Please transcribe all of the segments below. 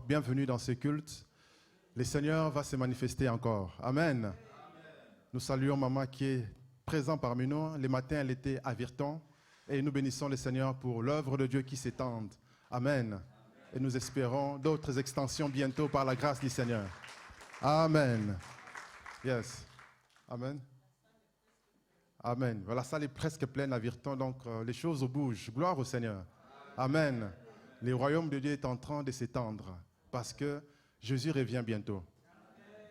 bienvenue dans ce culte. Le Seigneur va se manifester encore. Amen. Amen. Nous saluons maman qui est présente parmi nous. Le matin, elle était à Virton. Et nous bénissons le Seigneur pour l'œuvre de Dieu qui s'étend. Amen. Amen. Et nous espérons d'autres extensions bientôt par la grâce du Seigneur. Amen. Yes. Amen. Amen. La salle est presque pleine à Virton, donc les choses bougent. Gloire au Seigneur. Amen. Le royaume de Dieu est en train de s'étendre parce que Jésus revient bientôt.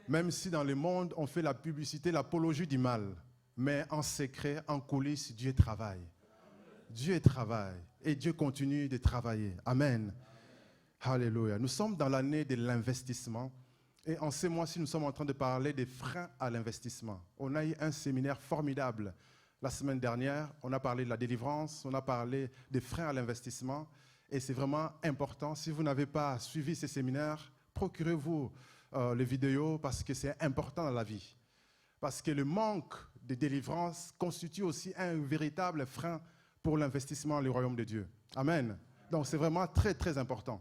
Même si dans le monde, on fait la publicité, l'apologie du mal, mais en secret, en coulisses, Dieu travaille. Dieu travaille et Dieu continue de travailler. Amen. Alléluia. Nous sommes dans l'année de l'investissement et en ces mois-ci, nous sommes en train de parler des freins à l'investissement. On a eu un séminaire formidable la semaine dernière. On a parlé de la délivrance, on a parlé des freins à l'investissement. Et c'est vraiment important. Si vous n'avez pas suivi ces séminaires, procurez-vous les vidéos parce que c'est important dans la vie. Parce que le manque de délivrance constitue aussi un véritable frein pour l'investissement dans le royaume de Dieu. Amen. Donc c'est vraiment très, très important.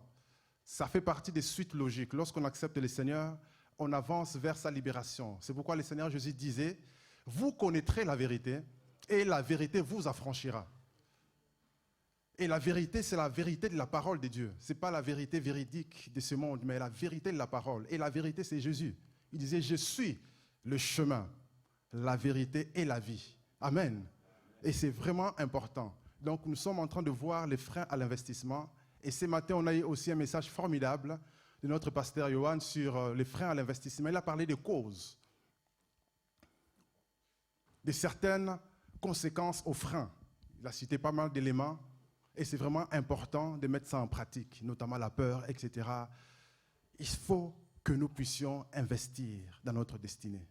Ça fait partie des suites logiques. Lorsqu'on accepte le Seigneur, on avance vers sa libération. C'est pourquoi le Seigneur Jésus disait, « Vous connaîtrez la vérité et la vérité vous affranchira. » Et la vérité, c'est la vérité de la parole de Dieu. Ce n'est pas la vérité véridique de ce monde, mais la vérité de la parole. Et la vérité, c'est Jésus. Il disait, je suis le chemin, la vérité et la vie. Amen. Et c'est vraiment important. Donc, nous sommes en train de voir les freins à l'investissement. Et ce matin, on a eu aussi un message formidable de notre pasteur Johan sur les freins à l'investissement. Il a parlé des causes, de certaines conséquences aux freins. Il a cité pas mal d'éléments. Et c'est vraiment important de mettre ça en pratique, notamment la peur, etc. Il faut que nous puissions investir dans notre destinée.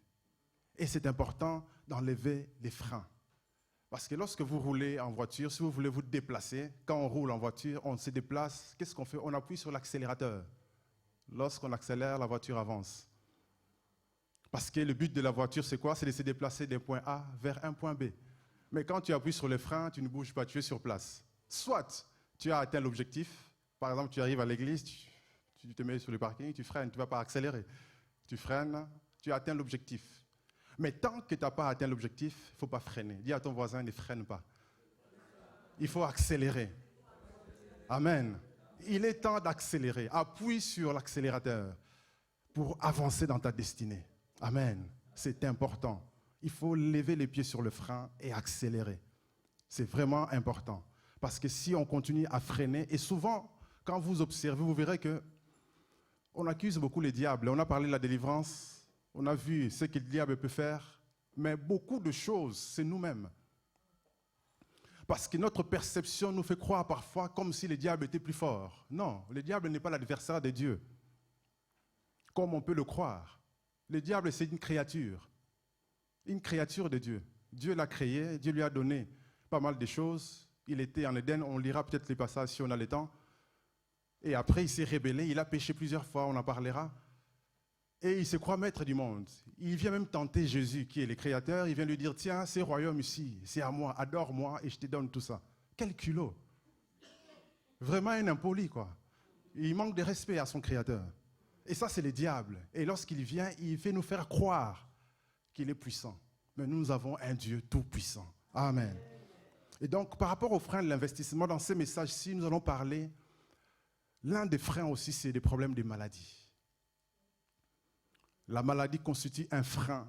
Et c'est important d'enlever les freins. Parce que lorsque vous roulez en voiture, si vous voulez vous déplacer, quand on roule en voiture, on se déplace, qu'est-ce qu'on fait? On appuie sur l'accélérateur. Lorsqu'on accélère, la voiture avance. Parce que le but de la voiture, c'est quoi? C'est de se déplacer d'un point A vers un point B. Mais quand tu appuies sur les freins, tu ne bouges pas, tu es sur place. Soit tu as atteint l'objectif, par exemple tu arrives à l'église, tu te mets sur le parking, tu freines, tu ne vas pas accélérer. Tu freines, tu as atteint l'objectif. Mais tant que tu n'as pas atteint l'objectif, il ne faut pas freiner. Dis à ton voisin, ne freine pas. Il faut accélérer. Amen. Il est temps d'accélérer. Appuie sur l'accélérateur pour avancer dans ta destinée. Amen. C'est important. Il faut lever les pieds sur le frein et accélérer. C'est vraiment important. Parce que si on continue à freiner, et souvent, quand vous observez, vous verrez qu'on accuse beaucoup les diables. On a parlé de la délivrance, on a vu ce que le diable peut faire, mais beaucoup de choses, c'est nous-mêmes. Parce que notre perception nous fait croire parfois comme si le diable était plus fort. Non, le diable n'est pas l'adversaire de Dieu, comme on peut le croire. Le diable, c'est une créature de Dieu. Dieu l'a créé, Dieu lui a donné pas mal de choses. Il était en Éden, on lira peut-être les passages si on a le temps. Et après, il s'est rébellé, il a péché plusieurs fois, on en parlera. Et il se croit maître du monde. Il vient même tenter Jésus, qui est le créateur. Il vient lui dire, tiens, ce royaume ici, c'est à moi, adore-moi et je te donne tout ça. Quel culot! Vraiment un impoli, quoi. Il manque de respect à son créateur. Et ça, c'est le diable. Et lorsqu'il vient, il fait nous faire croire qu'il est puissant. Mais nous avons un Dieu tout-puissant. Amen. Et donc, par rapport aux freins de l'investissement, dans ces messages-ci, nous allons parler, l'un des freins aussi, c'est des problèmes de maladie. La maladie constitue un frein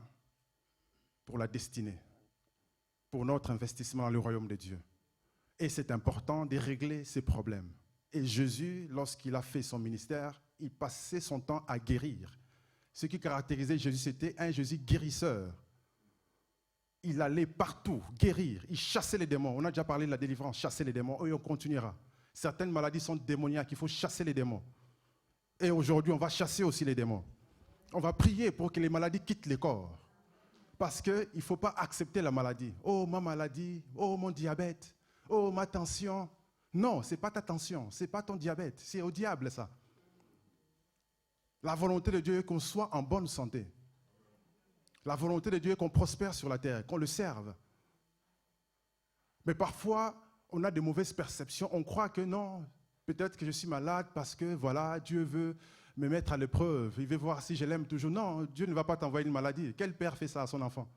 pour la destinée, pour notre investissement dans le royaume de Dieu. Et c'est important de régler ces problèmes. Et Jésus, lorsqu'il a fait son ministère, il passait son temps à guérir. Ce qui caractérisait Jésus, c'était un Jésus guérisseur. Il allait partout guérir, il chassait les démons. On a déjà parlé de la délivrance, chasser les démons, et on continuera. Certaines maladies sont démoniaques, il faut chasser les démons. Et aujourd'hui, on va chasser aussi les démons. On va prier pour que les maladies quittent le corps. Parce qu'il ne faut pas accepter la maladie. Oh, ma maladie, oh, mon diabète, oh, ma tension. Non, ce n'est pas ta tension, ce n'est pas ton diabète, c'est au diable ça. La volonté de Dieu est qu'on soit en bonne santé. La volonté de Dieu est qu'on prospère sur la terre, qu'on le serve. Mais parfois, on a de mauvaises perceptions. On croit que non, peut-être que je suis malade parce que voilà, Dieu veut me mettre à l'épreuve. Il veut voir si je l'aime toujours. Non, Dieu ne va pas t'envoyer une maladie. Quel père fait ça à son enfant?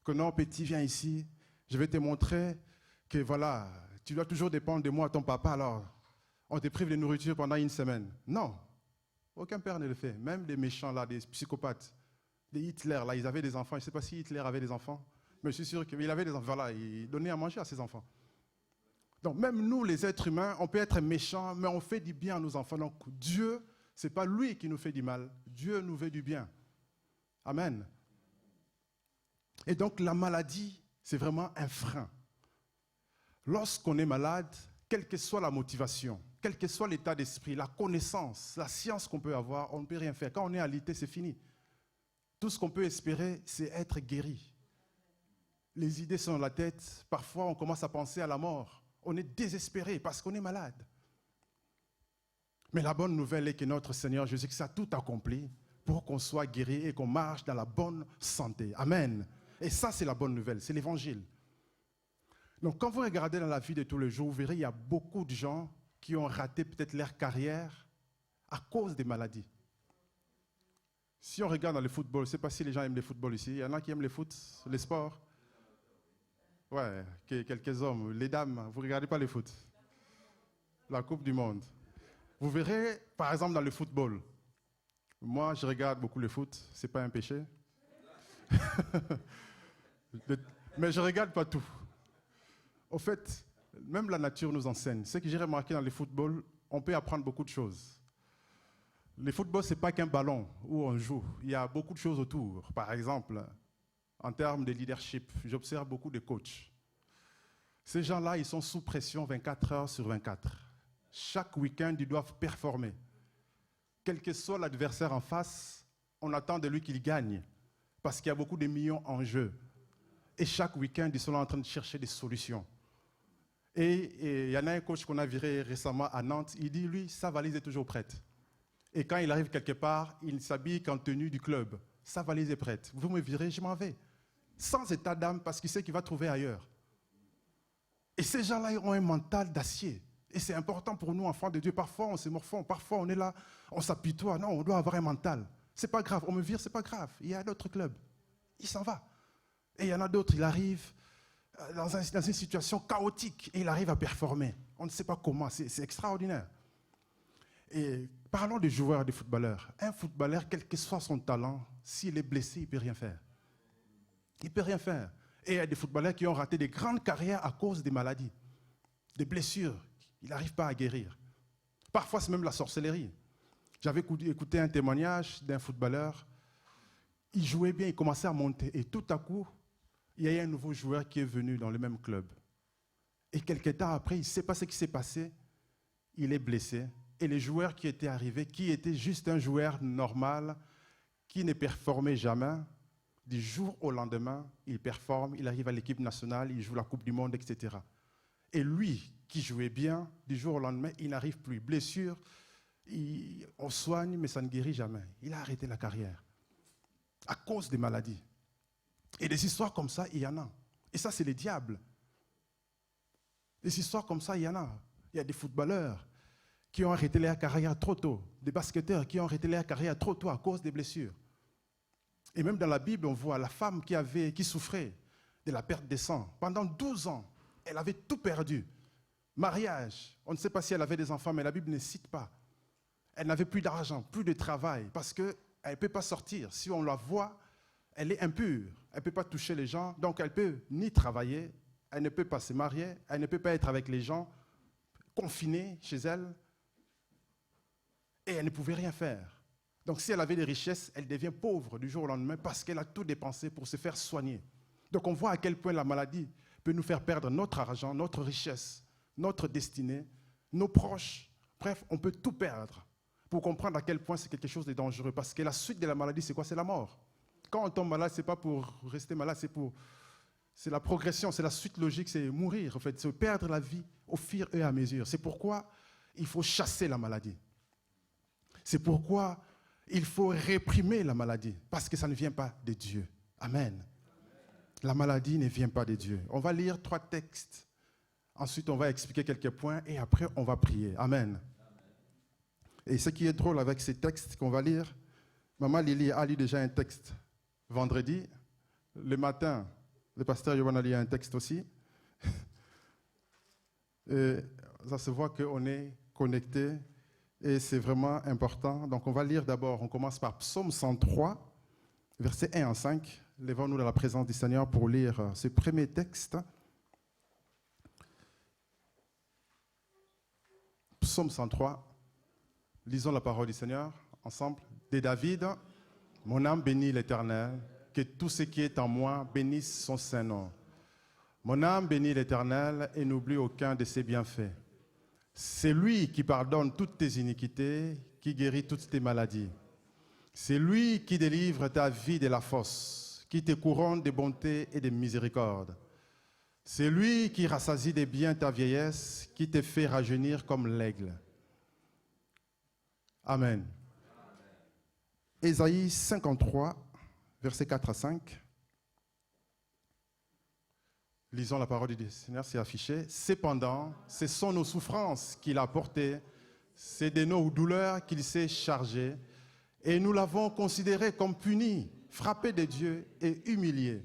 Que non, petit, viens ici. Je vais te montrer que voilà, tu dois toujours dépendre de moi, ton papa. Alors, on te prive de nourriture pendant une semaine. Non, aucun père ne le fait. Même les méchants, là, des psychopathes. Les Hitler, là, ils avaient des enfants. Je ne sais pas si Hitler avait des enfants, mais je suis sûr qu'il avait des enfants. Voilà, il donnait à manger à ses enfants. Donc, même nous, les êtres humains, on peut être méchants, mais on fait du bien à nos enfants. Donc, Dieu, ce n'est pas lui qui nous fait du mal. Dieu nous veut du bien. Amen. Et donc, la maladie, c'est vraiment un frein. Lorsqu'on est malade, quelle que soit la motivation, quel que soit l'état d'esprit, la connaissance, la science qu'on peut avoir, on ne peut rien faire. Quand on est alité, c'est fini. Tout ce qu'on peut espérer, c'est être guéri. Les idées sont dans la tête. Parfois, on commence à penser à la mort. On est désespéré parce qu'on est malade. Mais la bonne nouvelle est que notre Seigneur Jésus-Christ a tout accompli pour qu'on soit guéri et qu'on marche dans la bonne santé. Amen. Et ça, c'est la bonne nouvelle, c'est l'évangile. Donc, quand vous regardez dans la vie de tous les jours, vous verrez qu'il y a beaucoup de gens qui ont raté peut-être leur carrière à cause des maladies. Si on regarde dans le football, je ne sais pas si les gens aiment le football ici. Il y en a qui aiment le foot, les sports. Ouais, quelques hommes. Les dames, vous ne regardez pas le foot. La Coupe du Monde. Vous verrez, par exemple, dans le football. Moi, je regarde beaucoup le foot. Ce n'est pas un péché. Mais je ne regarde pas tout. Au fait, même la nature nous enseigne. Ce que j'ai remarqué dans le football, on peut apprendre beaucoup de choses. Le football, ce n'est pas qu'un ballon où on joue. Il y a beaucoup de choses autour. Par exemple, en termes de leadership, j'observe beaucoup de coachs. Ces gens-là, ils sont sous pression 24 heures sur 24. Chaque week-end, ils doivent performer. Quel que soit l'adversaire en face, on attend de lui qu'il gagne. Parce qu'il y a beaucoup de millions en jeu. Et chaque week-end, ils sont là en train de chercher des solutions. Et il y en a un coach qu'on a viré récemment à Nantes, il dit, lui, sa valise est toujours prête. Et quand il arrive quelque part, il s'habille qu'en tenue du club. Sa valise est prête. Vous me virez, je m'en vais. Sans état d'âme, parce qu'il sait qu'il va trouver ailleurs. Et ces gens-là ont un mental d'acier. Et c'est important pour nous, enfants de Dieu. Parfois, on se morfond. Parfois, on est là, on s'apitoie. Non, on doit avoir un mental. C'est pas grave. On me vire, c'est pas grave. Il y a d'autres clubs. Il s'en va. Et il y en a d'autres, il arrive dans une situation chaotique et il arrive à performer. On ne sait pas comment. C'est extraordinaire. Et parlons des joueurs, des footballeurs. Un footballeur, quel que soit son talent, s'il est blessé, il ne peut rien faire. Il ne peut rien faire. Et il y a des footballeurs qui ont raté des grandes carrières à cause des maladies, des blessures. Ils n'arrivent pas à guérir. Parfois, c'est même la sorcellerie. J'avais écouté un témoignage d'un footballeur. Il jouait bien, il commençait à monter. Et tout à coup, il y a un nouveau joueur qui est venu dans le même club. Et quelques temps après, il ne sait pas ce qui s'est passé. Il est blessé. Et les joueurs qui étaient arrivés, qui étaient juste un joueur normal, qui ne performait jamais, du jour au lendemain, il performe, il arrive à l'équipe nationale, il joue la Coupe du Monde, etc. Et lui, qui jouait bien, du jour au lendemain, il n'arrive plus. Blessure, on soigne, mais ça ne guérit jamais. Il a arrêté la carrière à cause des maladies. Et des histoires comme ça, il y en a. Et ça, c'est les diables. Des histoires comme ça, il y en a. Il y a des footballeurs qui ont arrêté leur carrière trop tôt, des basketteurs qui ont arrêté leur carrière trop tôt à cause des blessures. Et même dans la Bible, on voit la femme qui souffrait de la perte de sang. Pendant 12 ans, elle avait tout perdu. Mariage, on ne sait pas si elle avait des enfants, mais la Bible ne cite pas. Elle n'avait plus d'argent, plus de travail, parce qu'elle ne peut pas sortir. Si on la voit, elle est impure. Elle ne peut pas toucher les gens, donc elle ne peut ni travailler, elle ne peut pas se marier, elle ne peut pas être avec les gens, confinée chez elle. Et elle ne pouvait rien faire. Donc si elle avait des richesses, elle devient pauvre du jour au lendemain parce qu'elle a tout dépensé pour se faire soigner. Donc on voit à quel point la maladie peut nous faire perdre notre argent, notre richesse, notre destinée, nos proches. Bref, on peut tout perdre pour comprendre à quel point c'est quelque chose de dangereux. Parce que la suite de la maladie, c'est quoi? C'est la mort. Quand on tombe malade, ce n'est pas pour rester malade, c'est la progression, c'est la suite logique, c'est mourir. En fait, c'est perdre la vie au fur et à mesure. C'est pourquoi il faut chasser la maladie. C'est pourquoi il faut réprimer la maladie, parce que ça ne vient pas de Dieu. Amen. La maladie ne vient pas de Dieu. On va lire 3 textes, ensuite on va expliquer quelques points et après on va prier. Amen. Et ce qui est drôle avec ces textes qu'on va lire, Maman Lily a lu déjà un texte vendredi. Le matin, le pasteur Yohan a lu un texte aussi. Et ça se voit qu'on est connecté et c'est vraiment important. Donc on va lire d'abord, on commence par Psaume 103, versets 1 à 5. Lèvons-nous dans la présence du Seigneur pour lire ce premier texte. Psaume 103, lisons la parole du Seigneur ensemble. De David, mon âme bénit l'Éternel, que tout ce qui est en moi bénisse son saint nom. Mon âme bénit l'Éternel et n'oublie aucun de ses bienfaits. C'est lui qui pardonne toutes tes iniquités, qui guérit toutes tes maladies. C'est lui qui délivre ta vie de la fosse, qui te couronne de bonté et de miséricorde. C'est lui qui rassasie de bien ta vieillesse, qui te fait rajeunir comme l'aigle. Amen. Ésaïe 53, versets 4 à 5. Lisons la parole du Seigneur, c'est affiché. Cependant, ce sont nos souffrances qu'il a portées, c'est de nos douleurs qu'il s'est chargé, et nous l'avons considéré comme puni, frappé de Dieu et humilié.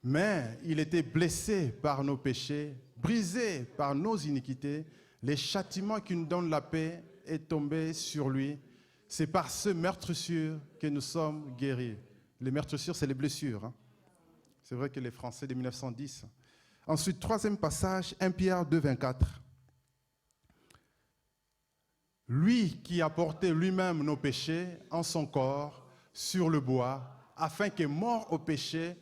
Mais il était blessé par nos péchés, brisé par nos iniquités. Le châtiment qui nous donne la paix est tombé sur lui. C'est par ce meurtrissure que nous sommes guéris. Les meurtrissures, c'est les blessures. C'est vrai que les Français de 1910. Ensuite, troisième passage, 1 Pierre 2, 24. Lui qui a porté lui-même nos péchés en son corps sur le bois, afin que, mort au péché,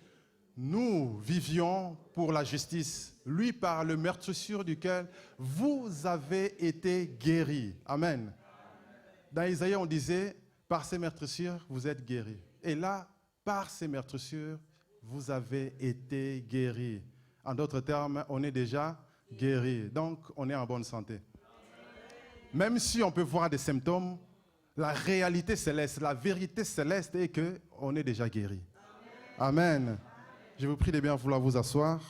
nous vivions pour la justice. Lui, par le meurtrissure duquel vous avez été guéris. Amen. Dans Isaïe, on disait, par ces meurtrissures, vous êtes guéris. Et là, par ces meurtrissures, vous avez été guéris. En d'autres termes, on est déjà guéri. Donc, on est en bonne santé. Même si on peut voir des symptômes, la réalité céleste, la vérité céleste est qu'on est déjà guéri. Amen. Je vous prie de bien vouloir vous asseoir.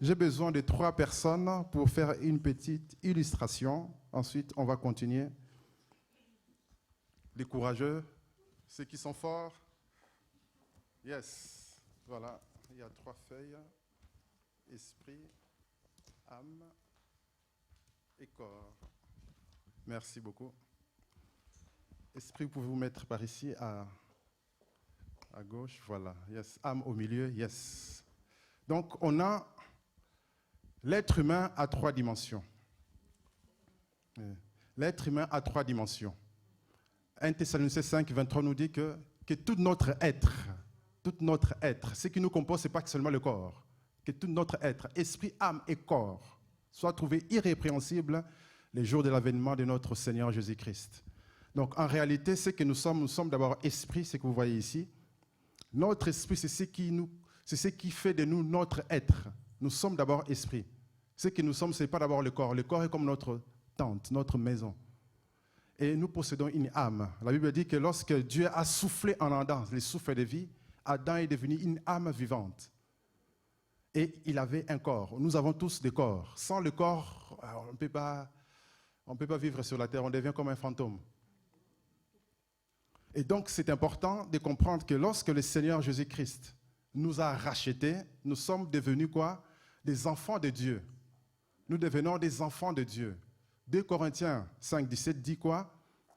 J'ai besoin de 3 personnes pour faire une petite illustration. Ensuite, on va continuer. Les courageux, ceux qui sont forts. Yes. Voilà, il y a 3 feuilles. Esprit, âme et corps. Merci beaucoup. Esprit, vous pouvez vous mettre par ici à gauche. Voilà, yes. Âme au milieu, yes. Donc, on a l'être humain à 3 dimensions. L'être humain a 3 dimensions. 1 Thessaloniciens 5, 23 nous dit que tout notre être, ce qui nous compose, ce n'est pas que seulement le corps, que tout notre être, esprit, âme et corps, soit trouvé irrépréhensible les jours de l'avènement de notre Seigneur Jésus-Christ. Donc, en réalité, ce que nous sommes d'abord esprit, ce que vous voyez ici. Notre esprit, c'est ce qui fait de nous notre être. Nous sommes d'abord esprit. Ce que nous sommes, ce n'est pas d'abord le corps. Le corps est comme notre tente, notre maison. Et nous possédons une âme. La Bible dit que lorsque Dieu a soufflé en Adam, le souffle de vie, Adam est devenu une âme vivante. Et il avait un corps. Nous avons tous des corps. Sans le corps, on ne peut pas vivre sur la terre. On devient comme un fantôme. Et donc, c'est important de comprendre que lorsque le Seigneur Jésus-Christ nous a rachetés, nous sommes devenus quoi? Des enfants de Dieu. Nous devenons des enfants de Dieu. 2 Corinthiens 5, 17 dit quoi?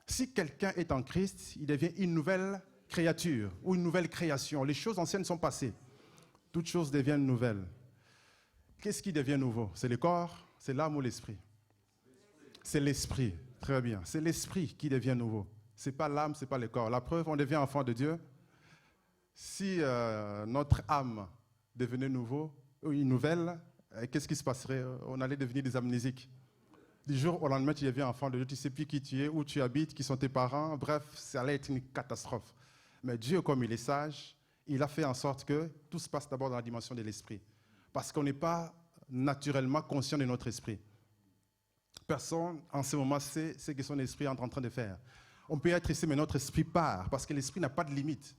Si quelqu'un est en Christ, il devient une nouvelle créature ou une nouvelle création. Les choses anciennes sont passées. Toutes choses deviennent nouvelles. Qu'est-ce qui devient nouveau? C'est le corps, c'est l'âme ou l'esprit? C'est l'esprit. Très bien. C'est l'esprit qui devient nouveau. Ce n'est pas l'âme, ce n'est pas le corps. La preuve, on devient enfant de Dieu. Si notre âme devenait une nouvelle, qu'est-ce qui se passerait? On allait devenir des amnésiques. Du jour au lendemain, tu deviens enfant de Dieu, tu ne sais plus qui tu es, où tu habites, qui sont tes parents. Bref, ça allait être une catastrophe. Mais Dieu, comme il est sage, il a fait en sorte que tout se passe d'abord dans la dimension de l'esprit. Parce qu'on n'est pas naturellement conscient de notre esprit. Personne, en ce moment, sait ce que son esprit est en train de faire. On peut être ici, mais notre esprit part, parce que l'esprit n'a pas de limite.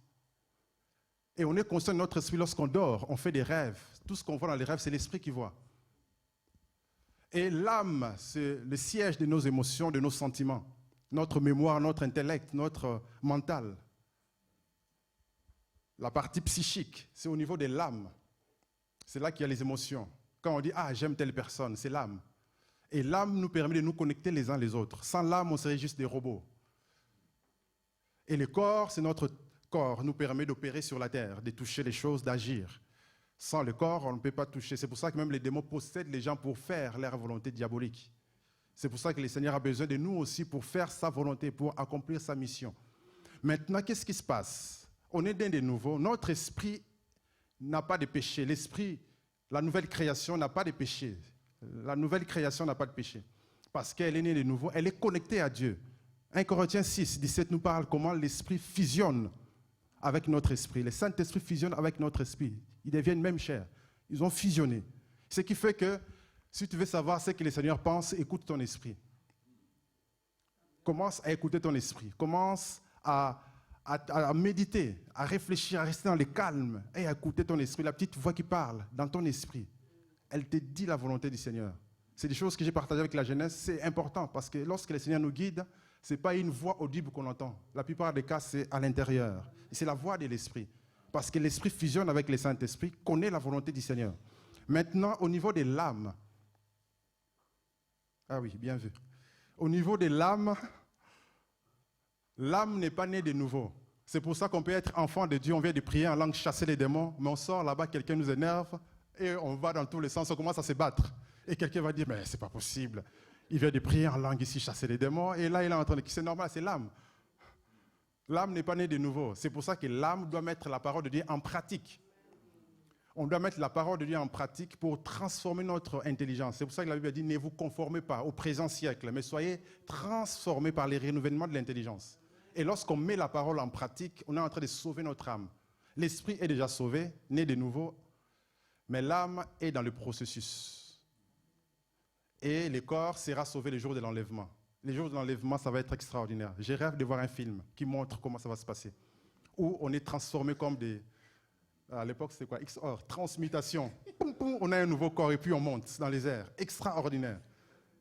Et on est conscient de notre esprit lorsqu'on dort, on fait des rêves. Tout ce qu'on voit dans les rêves, c'est l'esprit qui voit. Et l'âme, c'est le siège de nos émotions, de nos sentiments. notre mémoire, notre intellect, notre mental. La partie psychique, c'est au niveau de l'âme. C'est là qu'il y a les émotions. Quand on dit « Ah, j'aime telle personne », c'est l'âme. Et l'âme nous permet de nous connecter les uns les autres. Sans l'âme, on serait juste des robots. Et le corps, c'est notre corps, nous permet d'opérer sur la terre, de toucher les choses, d'agir. Sans le corps, on ne peut pas toucher. C'est pour ça que même les démons possèdent les gens pour faire leur volonté diabolique. C'est pour ça que le Seigneur a besoin de nous aussi pour faire sa volonté, pour accomplir sa mission. Maintenant, qu'est-ce qui se passe? On est né de nouveau. Notre esprit n'a pas de péché. L'esprit, la nouvelle création n'a pas de péché. La nouvelle création n'a pas de péché. Parce qu'elle est née de nouveau, elle est connectée à Dieu. 1 Corinthiens 6, 17 nous parle comment l'esprit fusionne avec notre esprit. Le Saint-Esprit fusionne avec notre esprit. Ils deviennent même chair. Ils ont fusionné. Ce qui fait que, si tu veux savoir ce que le Seigneur pense, écoute ton esprit. Commence à écouter ton esprit. Commence à méditer, à réfléchir, à rester dans le calme et à écouter ton esprit. La petite voix qui parle dans ton esprit, elle te dit la volonté du Seigneur. C'est des choses que j'ai partagées avec la jeunesse. C'est important parce que lorsque le Seigneur nous guide, ce n'est pas une voix audible qu'on entend. La plupart des cas, c'est à l'intérieur. C'est la voix de l'esprit. Parce que l'esprit fusionne avec le Saint-Esprit, connaît la volonté du Seigneur. Maintenant, au niveau de l'âme. Ah oui, bien vu. Au niveau de l'âme, l'âme n'est pas née de nouveau. C'est pour ça qu'on peut être enfant de Dieu, on vient de prier en langue, chasser les démons, mais on sort là-bas, quelqu'un nous énerve, et on va dans tous les sens, on commence à se battre. Et quelqu'un va dire, mais c'est pas possible. Il vient de prier en langue ici, chasser les démons, et là il est en train de... C'est normal, c'est l'âme. L'âme n'est pas née de nouveau. C'est pour ça que l'âme doit mettre la parole de Dieu en pratique. On doit mettre la parole de Dieu en pratique pour transformer notre intelligence. C'est pour ça que la Bible dit, ne vous conformez pas au présent siècle, mais soyez transformés par les renouvellements de l'intelligence. Et lorsqu'on met la parole en pratique, on est en train de sauver notre âme. L'esprit est déjà sauvé, né de nouveau, mais l'âme est dans le processus. Et le corps sera sauvé le jour de l'enlèvement. Le jour de l'enlèvement, ça va être extraordinaire. Je rêve de voir un film qui montre comment ça va se passer. Où on est transformé comme des... À l'époque, c'était quoi? XOR, transmutation. Poum, poum, on a un nouveau corps et puis on monte dans les airs. Extraordinaire.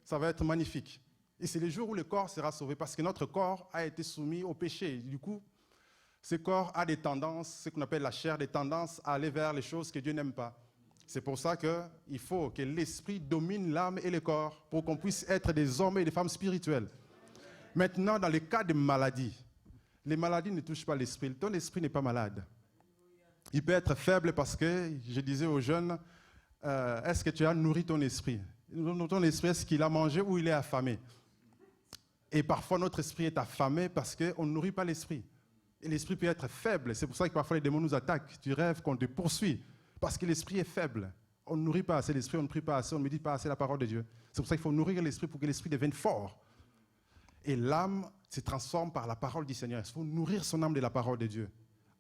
Ça va être magnifique. Et c'est le jour où le corps sera sauvé parce que notre corps a été soumis au péché. Du coup, ce corps a des tendances, ce qu'on appelle la chair, des tendances à aller vers les choses que Dieu n'aime pas. C'est pour ça qu'il faut que l'esprit domine l'âme et le corps pour qu'on puisse être des hommes et des femmes spirituels. Maintenant, dans les cas de maladie, les maladies ne touchent pas l'esprit. Ton esprit n'est pas malade. Il peut être faible parce que, je disais aux jeunes, est-ce que tu as nourri ton esprit? Ton esprit, est-ce qu'il a mangé ou il est affamé? Et parfois, notre esprit est affamé parce qu'on ne nourrit pas l'esprit. Et l'esprit peut être faible. C'est pour ça que parfois les démons nous attaquent. Tu rêves qu'on te poursuit. Parce que l'esprit est faible. On ne nourrit pas assez l'esprit, on ne prie pas assez, on ne médite pas assez la parole de Dieu. C'est pour ça qu'il faut nourrir l'esprit pour que l'esprit devienne fort. Et l'âme se transforme par la parole du Seigneur. Il faut nourrir son âme de la parole de Dieu.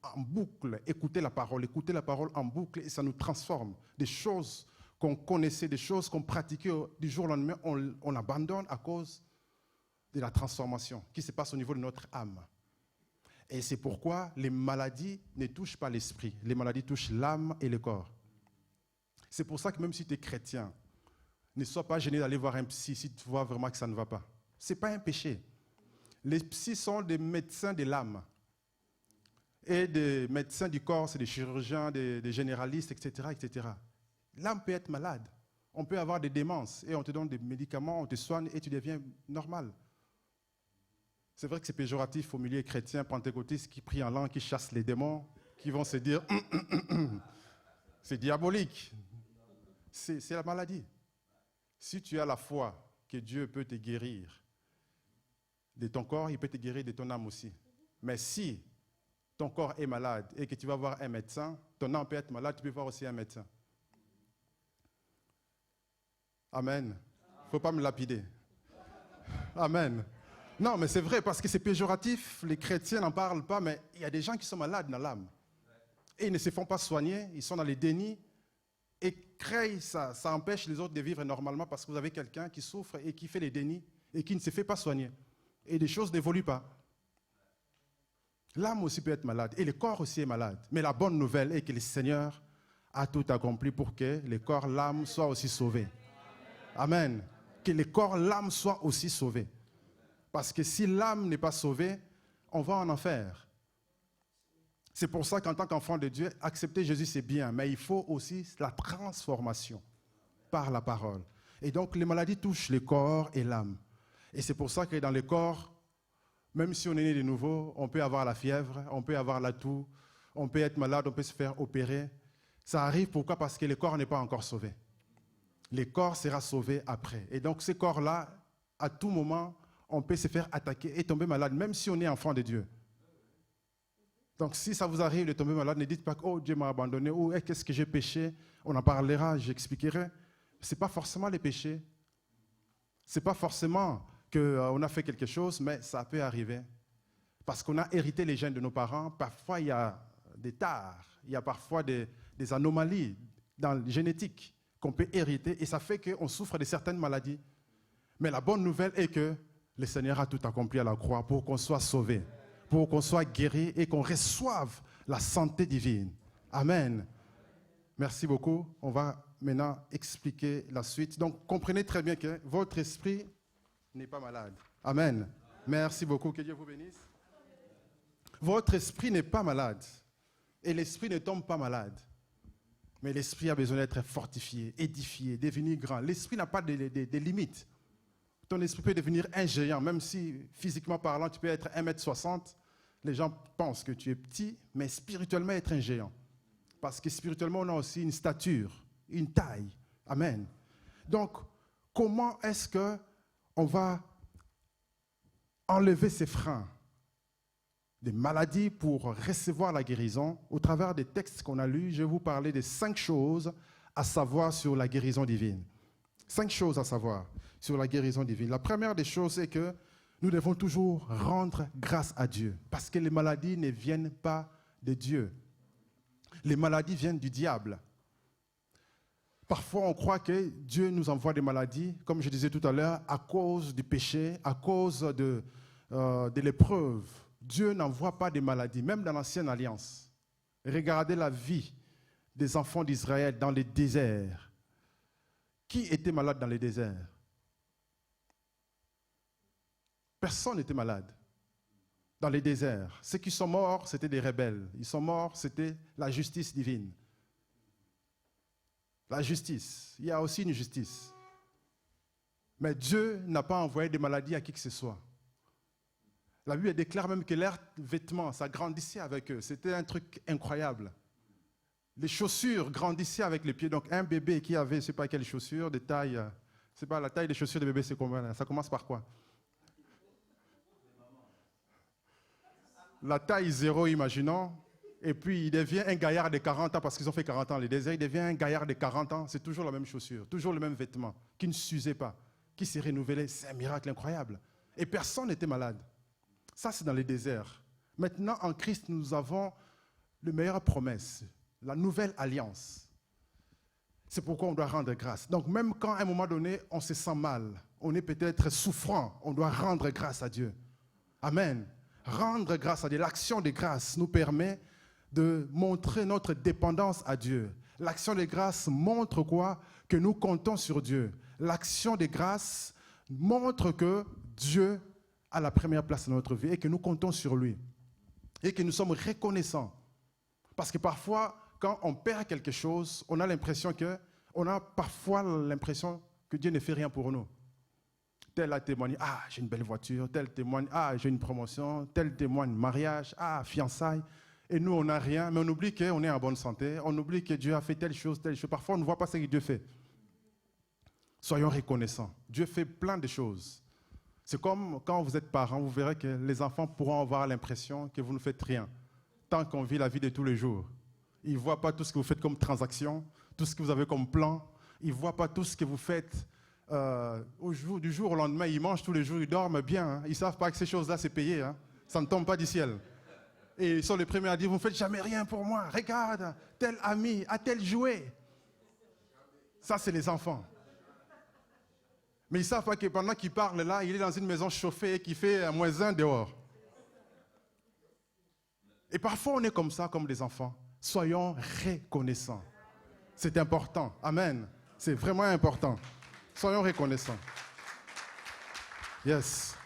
En boucle, écouter la parole en boucle et ça nous transforme. Des choses qu'on connaissait, des choses qu'on pratiquait du jour au lendemain, on abandonne à cause de la transformation qui se passe au niveau de notre âme. Et c'est pourquoi les maladies ne touchent pas l'esprit. Les maladies touchent l'âme et le corps. C'est pour ça que même si tu es chrétien, ne sois pas gêné d'aller voir un psy si tu vois vraiment que ça ne va pas. Ce n'est pas un péché. Les psys sont des médecins de l'âme. Et des médecins du corps, c'est des chirurgiens, des généralistes, etc., etc. L'âme peut être malade. On peut avoir des démences et on te donne des médicaments, on te soigne et tu deviens normal. C'est vrai que c'est péjoratif au milieu chrétien, pentecôtiste, qui prient en langue, qui chassent les démons, qui vont se dire c'est diabolique. C'est la maladie. Si tu as la foi que Dieu peut te guérir de ton corps, il peut te guérir de ton âme aussi. Mais si ton corps est malade et que tu vas voir un médecin, ton âme peut être malade, tu peux voir aussi un médecin. Amen. Il ne faut pas me lapider. Amen. Non, mais c'est vrai, parce que c'est péjoratif, les chrétiens n'en parlent pas, mais il y a des gens qui sont malades dans l'âme. Et ils ne se font pas soigner, ils sont dans les dénis. Et créer ça empêche les autres de vivre normalement parce que vous avez quelqu'un qui souffre et qui fait les dénis et qui ne se fait pas soigner. Et les choses n'évoluent pas. L'âme aussi peut être malade et le corps aussi est malade. Mais la bonne nouvelle est que le Seigneur a tout accompli pour que le corps, l'âme soient aussi sauvés. Amen. Que le corps, l'âme soient aussi sauvés. Parce que si l'âme n'est pas sauvée, on va en enfer. C'est pour ça qu'en tant qu'enfant de Dieu, accepter Jésus, c'est bien, mais il faut aussi la transformation par la parole. Et donc, les maladies touchent le corps et l'âme. Et c'est pour ça que dans le corps, même si on est né de nouveau, on peut avoir la fièvre, on peut avoir la toux, on peut être malade, on peut se faire opérer. Ça arrive, pourquoi? Parce que le corps n'est pas encore sauvé. Le corps sera sauvé après. Et donc, ces corps-là, à tout moment, on peut se faire attaquer et tomber malade, même si on est enfant de Dieu. Donc, si ça vous arrive de tomber malade, ne dites pas que oh, Dieu m'a abandonné, ou hey, qu'est-ce que j'ai péché? On en parlera, j'expliquerai. Ce n'est pas forcément les péchés. Ce n'est pas forcément qu'on a fait quelque chose, mais ça peut arriver. Parce qu'on a hérité les gènes de nos parents. Parfois, il y a des tares, il y a parfois des anomalies dans la génétique qu'on peut hériter, et ça fait qu'on souffre de certaines maladies. Mais la bonne nouvelle est que le Seigneur a tout accompli à la croix pour qu'on soit sauvé, pour qu'on soit guéri et qu'on reçoive la santé divine. Amen. Merci beaucoup. On va maintenant expliquer la suite. Donc, comprenez très bien que votre esprit n'est pas malade. Amen. Merci beaucoup. Que Dieu vous bénisse. Votre esprit n'est pas malade. Et l'esprit ne tombe pas malade. Mais l'esprit a besoin d'être fortifié, édifié, devenir grand. L'esprit n'a pas de limites. Ton esprit peut devenir un géant, même si physiquement parlant, tu peux être 1m60. Les gens pensent que tu es petit, mais spirituellement être un géant. Parce que spirituellement, on a aussi une stature, une taille. Amen. Donc, comment est-ce qu'on va enlever ces freins des maladies pour recevoir la guérison? Au travers des textes qu'on a lus, je vais vous parler de 5 choses à savoir sur la guérison divine. 5 choses à savoir sur la guérison divine. La première des choses, c'est que nous devons toujours rendre grâce à Dieu, parce que les maladies ne viennent pas de Dieu. Les maladies viennent du diable. Parfois, on croit que Dieu nous envoie des maladies, comme je disais tout à l'heure, à cause du péché, à cause de l'épreuve. Dieu n'envoie pas des maladies, même dans l'Ancienne Alliance. Regardez la vie des enfants d'Israël dans les déserts. Qui était malade dans les déserts? Personne n'était malade dans les déserts. Ceux qui sont morts, c'était des rebelles. Ils sont morts, c'était la justice divine. La justice. Il y a aussi une justice. Mais Dieu n'a pas envoyé des maladies à qui que ce soit. La Bible déclare même que leurs vêtements, ça grandissait avec eux. C'était un truc incroyable. Les chaussures grandissaient avec les pieds. Donc un bébé qui avait, je ne sais pas quelle chaussure, de taille, c'est pas la taille des chaussures de bébé, c'est combien? Ça commence par quoi? La taille 0, imaginons, et puis il devient un gaillard de 40 ans, parce qu'ils ont fait 40 ans les déserts, il devient un gaillard de 40 ans, c'est toujours la même chaussure, toujours le même vêtement, qui ne s'usait pas, qui s'est renouvelé. C'est un miracle incroyable. Et personne n'était malade. Ça, c'est dans les déserts. Maintenant, en Christ, nous avons la meilleure promesse, la nouvelle alliance. C'est pourquoi on doit rendre grâce. Donc, même quand à un moment donné, on se sent mal, on est peut-être souffrant, on doit rendre grâce à Dieu. Amen. Rendre grâce à Dieu. L'action de grâce nous permet de montrer notre dépendance à Dieu. L'action de grâce montre quoi? Que nous comptons sur Dieu. L'action de grâce montre que Dieu a la première place dans notre vie et que nous comptons sur lui. Et que nous sommes reconnaissants. Parce que parfois, quand on perd quelque chose, on a parfois l'impression que Dieu ne fait rien pour nous. Tel a témoigné, ah, j'ai une belle voiture, tel témoigne, ah, j'ai une promotion, tel témoigne, mariage, ah, fiançailles. Et nous, on n'a rien, mais on oublie qu'on est en bonne santé, on oublie que Dieu a fait telle chose, telle chose. Parfois, on ne voit pas ce que Dieu fait. Soyons reconnaissants. Dieu fait plein de choses. C'est comme quand vous êtes parents, vous verrez que les enfants pourront avoir l'impression que vous ne faites rien, tant qu'on vit la vie de tous les jours. Ils ne voient pas tout ce que vous faites comme transaction, tout ce que vous avez comme plan. Ils ne voient pas tout ce que vous faites. Du jour au lendemain, ils mangent tous les jours, ils dorment bien. Hein. Ils ne savent pas que ces choses-là, c'est payé. Hein. Ça ne tombe pas du ciel. Et ils sont les premiers à dire, vous ne faites jamais rien pour moi. Regarde, tel ami a tel jouet. Ça, c'est les enfants. Mais ils ne savent pas que pendant qu'il parle là, il est dans une maison chauffée et qui fait -1 dehors. Et parfois, on est comme ça, comme des enfants. Soyons reconnaissants. C'est important. Amen. C'est vraiment important. Soyons reconnaissants. Yes.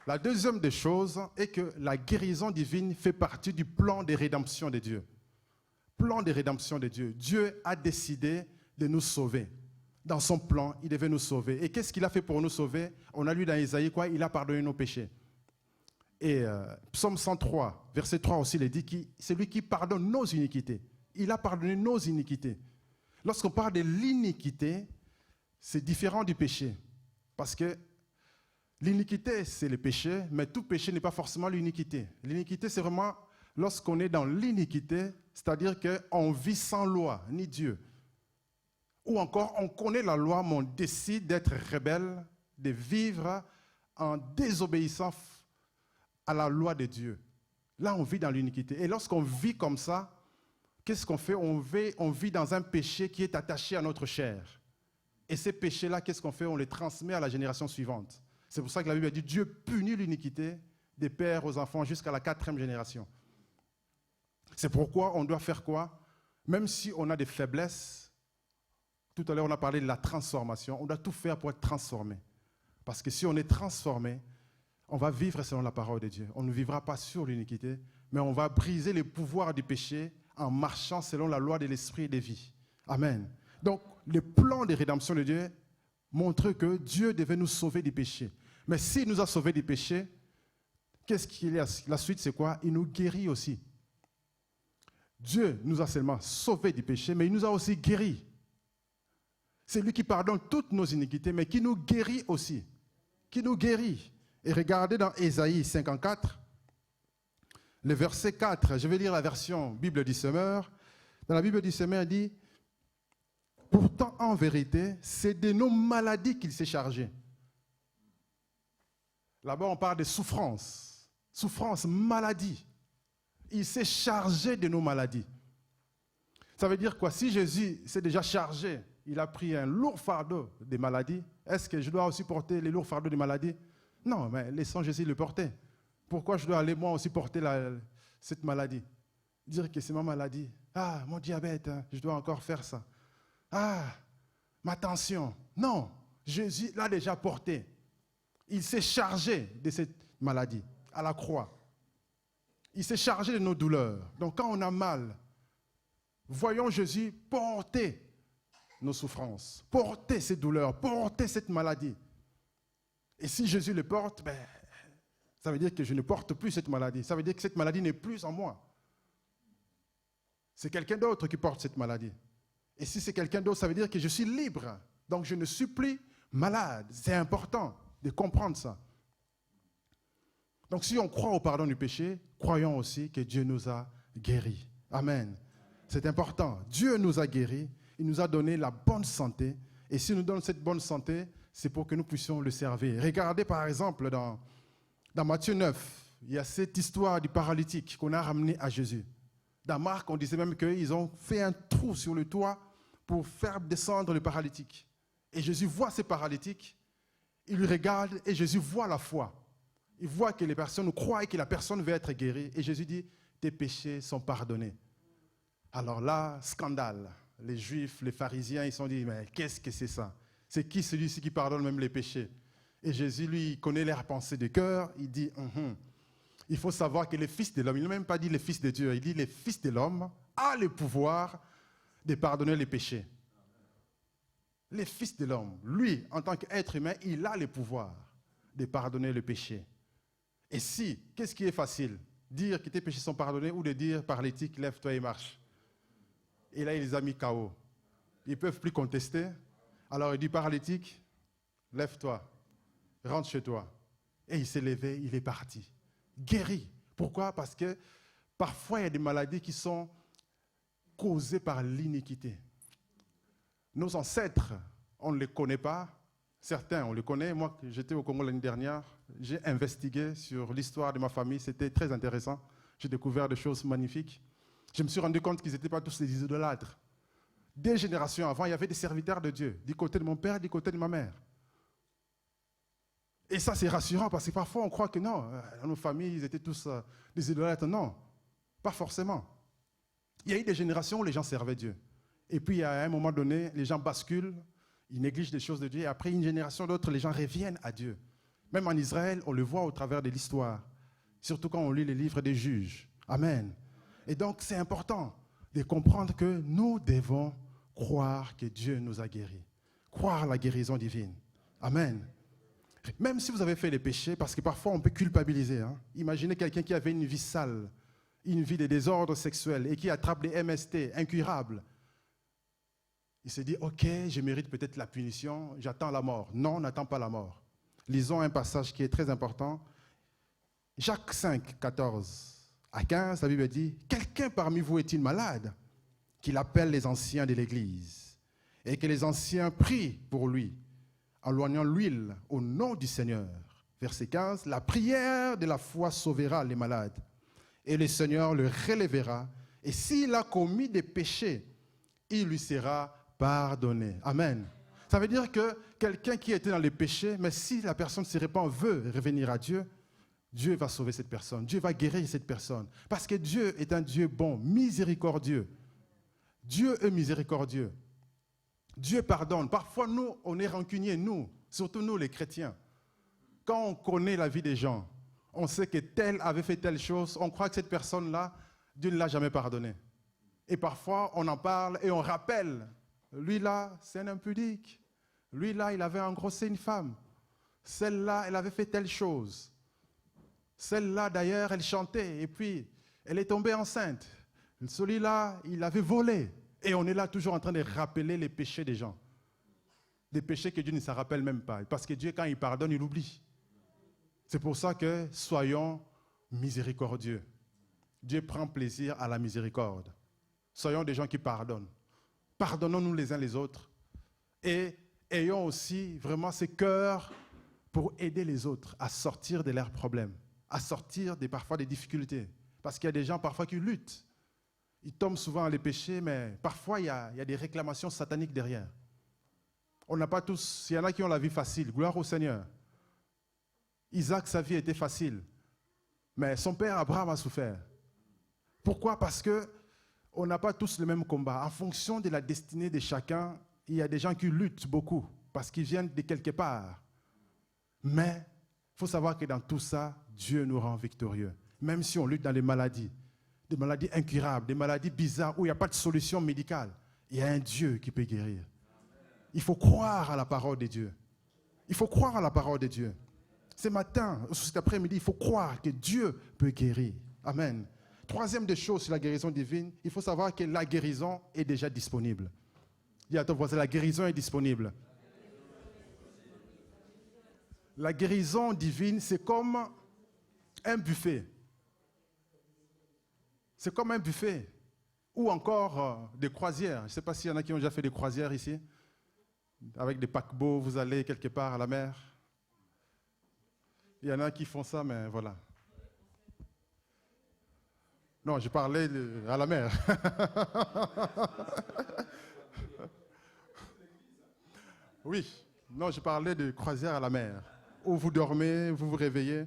La deuxième des choses est que la guérison divine fait partie du plan de rédemption de Dieu. Plan de rédemption de Dieu. Dieu a décidé de nous sauver. Dans son plan, il devait nous sauver. Et qu'est-ce qu'il a fait pour nous sauver? On a lu dans Isaïe quoi? Il a pardonné nos péchés. Et Psaume 103, verset 3 aussi, il dit que c'est lui qui pardonne nos iniquités. Il a pardonné nos iniquités. Lorsqu'on parle de l'iniquité, c'est différent du péché. Parce que l'iniquité, c'est le péché, mais tout péché n'est pas forcément l'iniquité. L'iniquité, c'est vraiment lorsqu'on est dans l'iniquité, c'est-à-dire qu'on vit sans loi, ni Dieu. Ou encore, on connaît la loi, mais on décide d'être rebelle, de vivre en désobéissant à la loi de Dieu. Là, on vit dans l'iniquité. Et lorsqu'on vit comme ça, qu'est-ce qu'on fait? On vit dans un péché qui est attaché à notre chair. Et ces péchés-là, qu'est-ce qu'on fait? On les transmet à la génération suivante. C'est pour ça que la Bible dit Dieu punit l'iniquité des pères aux enfants jusqu'à la 4e génération. C'est pourquoi on doit faire quoi? Même si on a des faiblesses, tout à l'heure on a parlé de la transformation, on doit tout faire pour être transformé. Parce que si on est transformé, on va vivre selon la parole de Dieu. On ne vivra pas sur l'iniquité, mais on va briser les pouvoirs du péché en marchant selon la loi de l'esprit et de vie. Amen. Donc, le plan de rédemption de Dieu montre que Dieu devait nous sauver du péché. Mais s'il nous a sauvés du péché, qu'est-ce qu'il y a? La suite, c'est quoi? Il nous guérit aussi. Dieu nous a seulement sauvés du péché, mais il nous a aussi guéris. C'est lui qui pardonne toutes nos iniquités, mais qui nous guérit aussi. Qui nous guérit. Et regardez dans Ésaïe 54, le verset 4, je vais lire la version Bible du Semeur. Dans la Bible du Semeur, il dit « Pourtant, en vérité, c'est de nos maladies qu'il s'est chargé. » Là-bas, on parle de souffrance. Souffrance, maladie. Il s'est chargé de nos maladies. Ça veut dire quoi? Si Jésus s'est déjà chargé, il a pris un lourd fardeau des maladies, est-ce que je dois aussi porter les lourds fardeaux des maladies? Non, mais laissons Jésus le porter. Pourquoi je dois aller moi aussi porter cette maladie? Dire que c'est ma maladie. Ah, mon diabète, hein, je dois encore faire ça. Ah, ma tension. Non, Jésus l'a déjà porté. Il s'est chargé de cette maladie à la croix. Il s'est chargé de nos douleurs. Donc quand on a mal, voyons Jésus porter nos souffrances, porter ces douleurs, porter cette maladie. Et si Jésus le porte, ça veut dire que je ne porte plus cette maladie. Ça veut dire que cette maladie n'est plus en moi. C'est quelqu'un d'autre qui porte cette maladie. Et si c'est quelqu'un d'autre, ça veut dire que je suis libre. Donc je ne suis plus malade. C'est important de comprendre ça. Donc si on croit au pardon du péché, croyons aussi que Dieu nous a guéris. Amen. C'est important. Dieu nous a guéris. Il nous a donné la bonne santé. Et s'il nous donne cette bonne santé, c'est pour que nous puissions le servir. Regardez par exemple dans Matthieu 9, il y a cette histoire du paralytique qu'on a ramené à Jésus. Dans Marc, on disait même qu'ils ont fait un trou sur le toit pour faire descendre le paralytique. Et Jésus voit ces paralytiques, il lui regarde et Jésus voit la foi. Il voit que les personnes croient et que la personne veut être guérie. Et Jésus dit, tes péchés sont pardonnés. Alors là, scandale. Les Juifs, les pharisiens, ils se sont dit, mais qu'est-ce que c'est ça? C'est qui celui-ci qui pardonne même les péchés? Et Jésus, lui, il connaît leurs pensées de cœur. Il dit, il faut savoir que les fils de l'homme, il n'a même pas dit les fils de Dieu, il dit les fils de l'homme a le pouvoir de pardonner les péchés. Les fils de l'homme, lui, en tant qu'être humain, il a le pouvoir de pardonner le péché. Et si, qu'est-ce qui est facile? Dire que tes péchés sont pardonnés ou de dire par l'éthique, lève-toi et marche. Et là, il les a mis KO. Ils ne peuvent plus contester. Alors il dit paralytique, lève-toi, rentre chez toi. Et il s'est levé, il est parti. Guéri. Pourquoi? Parce que parfois il y a des maladies qui sont causées par l'iniquité. Nos ancêtres, on ne les connaît pas. Certains, on les connaît. Moi, j'étais au Congo l'année dernière. J'ai investigué sur l'histoire de ma famille. C'était très intéressant. J'ai découvert des choses magnifiques. Je me suis rendu compte qu'ils n'étaient pas tous des idolâtres. Des générations avant, il y avait des serviteurs de Dieu, du côté de mon père, du côté de ma mère. Et ça, c'est rassurant, parce que parfois, on croit que non, dans nos familles, ils étaient tous des idolâtres. Non, pas forcément. Il y a eu des générations où les gens servaient Dieu. Et puis, à un moment donné, les gens basculent, ils négligent des choses de Dieu, et après une génération d'autres, les gens reviennent à Dieu. Même en Israël, on le voit au travers de l'histoire. Surtout quand on lit les livres des juges. Amen. Et donc, c'est important de comprendre que nous devons croire que Dieu nous a guéris. Croire à la guérison divine. Amen. Même si vous avez fait des péchés, parce que parfois on peut culpabiliser. Imaginez quelqu'un qui avait une vie sale, une vie de désordre sexuel et qui attrape des MST incurables. Il se dit, ok, je mérite peut-être la punition, j'attends la mort. Non, on n'attend pas la mort. Lisons un passage qui est très important. Jacques 5, 14 à 15, la Bible dit, « Quelqu'un parmi vous est-il malade? Qu'il appelle les anciens de l'Église, et que les anciens prient pour lui, en loignant l'huile au nom du Seigneur. » Verset 15, « La prière de la foi sauvera les malades, et le Seigneur le relèvera, et s'il a commis des péchés, il lui sera pardonné. » Amen. Ça veut dire que quelqu'un qui était dans les péchés, mais si la personne se répand, veut revenir à Dieu, Dieu va sauver cette personne. Dieu va guérir cette personne. Parce que Dieu est un Dieu bon, miséricordieux. Dieu est miséricordieux. Dieu pardonne. Parfois, nous, on est rancuniers, nous, surtout nous, les chrétiens. Quand on connaît la vie des gens, on sait que tel avait fait telle chose, on croit que cette personne-là, Dieu ne l'a jamais pardonné. Et parfois, on en parle et on rappelle. Lui là, c'est un impudique. Lui là, il avait engrossé une femme. Celle-là, elle avait fait telle chose. Celle-là, d'ailleurs, elle chantait et puis elle est tombée enceinte. Celui-là, il avait volé. Et on est là toujours en train de rappeler les péchés des gens. Des péchés que Dieu ne se rappelle même pas. Parce que Dieu, quand il pardonne, il oublie. C'est pour ça que soyons miséricordieux. Dieu prend plaisir à la miséricorde. Soyons des gens qui pardonnent. Pardonnons-nous les uns les autres. Et ayons aussi vraiment ce cœur pour aider les autres à sortir de leurs problèmes, à sortir parfois des difficultés. Parce qu'il y a des gens parfois qui luttent. Ils tombent souvent dans les péchés, mais parfois il y a des réclamations sataniques derrière. On n'a pas tous, il y en a qui ont la vie facile, gloire au Seigneur. Isaac, sa vie était facile, mais son père Abraham a souffert. Pourquoi? Parce qu'on n'a pas tous le même combat. En fonction de la destinée de chacun, il y a des gens qui luttent beaucoup, parce qu'ils viennent de quelque part. Mais il faut savoir que dans tout ça, Dieu nous rend victorieux. Même si on lutte dans des maladies incurables, des maladies bizarres où il n'y a pas de solution médicale, il y a un Dieu qui peut guérir. Il faut croire à la parole de Dieu. Il faut croire à la parole de Dieu. Ce matin, cet après-midi, il faut croire que Dieu peut guérir. Amen. Troisième des choses sur la guérison divine, il faut savoir que la guérison est déjà disponible. Dis à ton voisin, la guérison est disponible. La guérison divine, c'est comme un buffet. C'est comme un buffet. Ou encore des croisières. Je ne sais pas s'il y en a qui ont déjà fait des croisières ici. Avec des paquebots, vous allez quelque part à la mer. Il y en a qui font ça, mais voilà. Non, je parlais à la mer. Oui, non, je parlais de croisière à la mer. Où vous dormez, vous vous réveillez.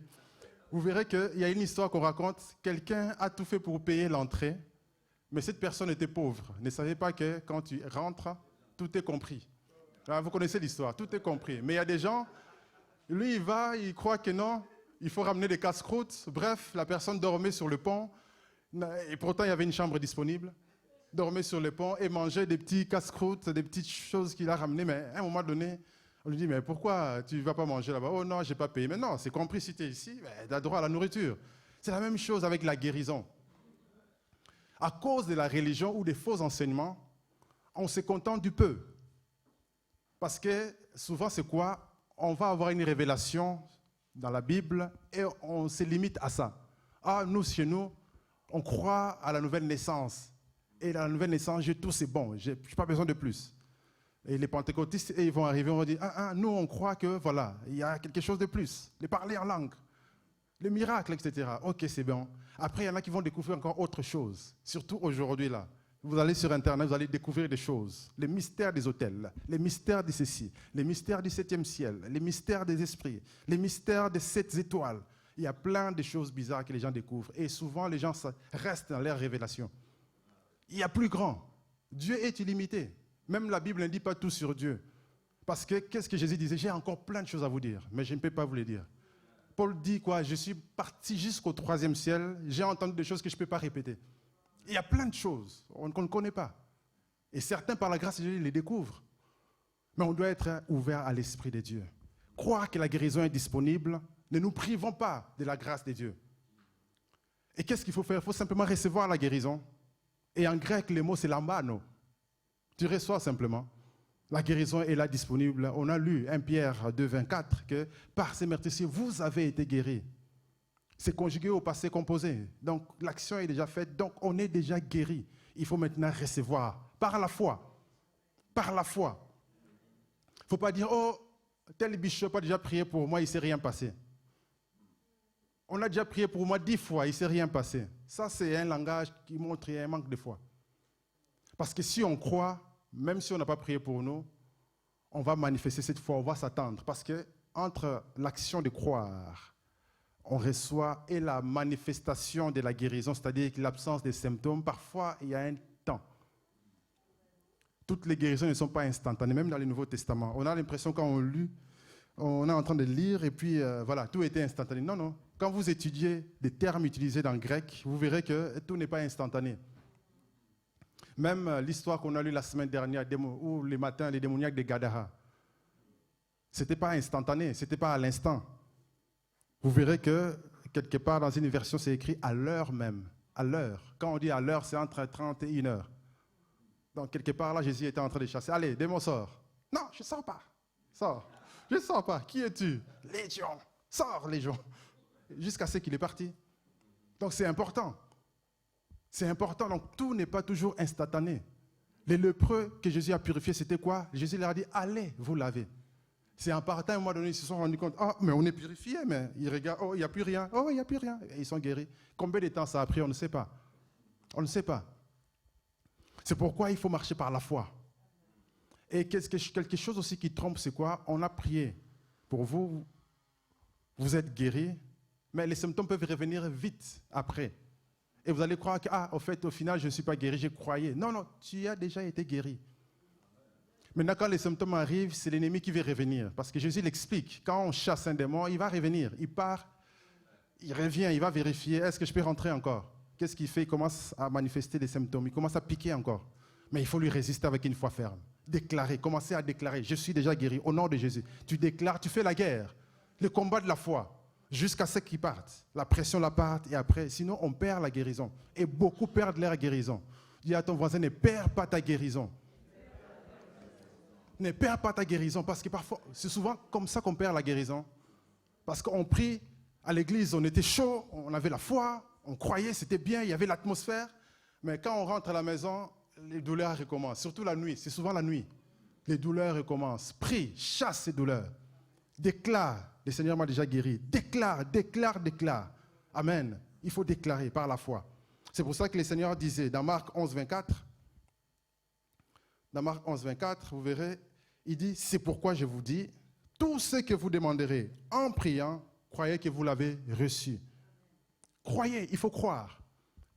Vous verrez qu'il y a une histoire qu'on raconte. Quelqu'un a tout fait pour payer l'entrée, mais cette personne était pauvre. Ne savait pas que quand tu rentres, tout est compris. Vous connaissez l'histoire, tout est compris. Mais il y a des gens, lui il va, il croit que non, il faut ramener des casse-croûtes. Bref, la personne dormait sur le pont, et pourtant il y avait une chambre disponible. Dormait sur le pont et mangeait des petits casse-croûtes, des petites choses qu'il a ramenées. Mais à un moment donné, on lui dit, mais pourquoi tu ne vas pas manger là-bas? Oh non, je n'ai pas payé. Mais non, c'est compris, si tu es ici, tu as droit à la nourriture. C'est la même chose avec la guérison. À cause de la religion ou des faux enseignements, on se contente du peu. Parce que souvent, c'est quoi? On va avoir une révélation dans la Bible et on se limite à ça. Ah, nous, chez nous, on croit à la nouvelle naissance. Et dans la nouvelle naissance, tout c'est bon, je n'ai pas besoin de plus. Et les pentecôtistes, ils vont arriver, on va dire, nous, on croit que, voilà, il y a quelque chose de plus. Les parler en langue, les miracles, etc. Ok, c'est bon. Après, il y en a qui vont découvrir encore autre chose. Surtout aujourd'hui, là. Vous allez sur Internet, vous allez découvrir des choses. Les mystères des autels, les mystères de ceci, les mystères du 7e ciel, les mystères des esprits, les mystères des 7 étoiles. Il y a plein de choses bizarres que les gens découvrent. Et souvent, les gens restent dans leur révélation. Il y a plus grand. Dieu est illimité. Même la Bible ne dit pas tout sur Dieu. Parce que, qu'est-ce que Jésus disait? J'ai encore plein de choses à vous dire, mais je ne peux pas vous les dire. Paul dit quoi? Je suis parti jusqu'au 3e ciel, j'ai entendu des choses que je ne peux pas répéter. Il y a plein de choses qu'on ne connaît pas. Et certains, par la grâce de Dieu, les découvrent. Mais on doit être ouvert à l'Esprit de Dieu. Croire que la guérison est disponible, ne nous privons pas de la grâce de Dieu. Et qu'est-ce qu'il faut faire? Il faut simplement recevoir la guérison. Et en grec, le mot c'est lambano. Tu reçois simplement. La guérison est là disponible. On a lu 1 Pierre 2, 24 que par ces meurtrissures, vous avez été guéris. C'est conjugué au passé composé. Donc l'action est déjà faite, donc on est déjà guéri. Il faut maintenant recevoir par la foi. Par la foi. Il ne faut pas dire, oh, tel bishop a déjà prié pour moi, il ne s'est rien passé. On a déjà prié pour moi 10 fois, il ne s'est rien passé. Ça, c'est un langage qui montre un manque de foi. Parce que si on croit, même si on n'a pas prié pour nous, on va manifester cette foi, on va s'attendre. Parce que entre l'action de croire, on reçoit et la manifestation de la guérison, c'est-à-dire l'absence des symptômes, parfois il y a un temps. Toutes les guérisons ne sont pas instantanées, même dans le Nouveau Testament. On a l'impression quand on est en train de lire et puis voilà, tout était instantané. Non, non. Quand vous étudiez des termes utilisés dans le grec, vous verrez que tout n'est pas instantané. Même l'histoire qu'on a lue la semaine dernière, où les matins, les démoniaques de Gadara, ce n'était pas instantané, ce n'était pas à l'instant. Vous verrez que quelque part dans une version, c'est écrit à l'heure même. À l'heure. Quand on dit à l'heure, c'est entre 30 et 1 heure. Donc quelque part là, Jésus était en train de chasser. Allez, démon, sors. Non, je ne sors pas. Sors. Je ne sors pas. Qui es-tu? Légion. Sors, Légion. Jusqu'à ce qu'il est parti. Donc c'est important. C'est important. Donc tout n'est pas toujours instantané. Les lépreux que Jésus a purifiés, c'était quoi? Jésus leur a dit, allez, vous laver. C'est en partant, à un moment donné, ils se sont rendus compte, ah, mais on est purifiés, mais ils regardent, oh, il n'y a plus rien, oh, il n'y a plus rien. Et ils sont guéris. Combien de temps ça a pris? On ne sait pas. On ne sait pas. C'est pourquoi il faut marcher par la foi. Et quelque chose aussi qui trompe, c'est quoi? On a prié pour vous, vous êtes guéris, mais les symptômes peuvent revenir vite après. Et vous allez croire que, ah, au final, je ne suis pas guéri, j'ai croyé. Non, non, tu as déjà été guéri. Maintenant, quand les symptômes arrivent, c'est l'ennemi qui veut revenir. Parce que Jésus l'explique. Quand on chasse un démon, il va revenir. Il part, il revient, il va vérifier. Est-ce que je peux rentrer encore? Qu'est-ce qu'il fait? Il commence à manifester des symptômes. Il commence à piquer encore. Mais il faut lui résister avec une foi ferme. Déclarer, commencer à déclarer. Je suis déjà guéri au nom de Jésus. Tu déclares, tu fais la guerre. Le combat de la foi. Jusqu'à ce qu'ils partent. La pression la parte et après. Sinon, on perd la guérison. Et beaucoup perdent leur guérison. Dis à ton voisin, ne perds pas ta guérison. Ne perds pas ta guérison, parce que parfois, c'est souvent comme ça qu'on perd la guérison. Parce qu'on prie à l'église, on était chaud, on avait la foi, on croyait, c'était bien, il y avait l'atmosphère. Mais quand on rentre à la maison, les douleurs recommencent. Surtout la nuit, c'est souvent la nuit. Les douleurs recommencent. Prie, chasse ces douleurs. Déclare, le Seigneur m'a déjà guéri. Déclare, déclare, déclare. Amen. Il faut déclarer par la foi. C'est pour ça que le Seigneur disait dans Marc 11, 24, dans Marc 11, 24, vous verrez, il dit, c'est pourquoi je vous dis, tout ce que vous demanderez en priant, croyez que vous l'avez reçu. Croyez, il faut croire.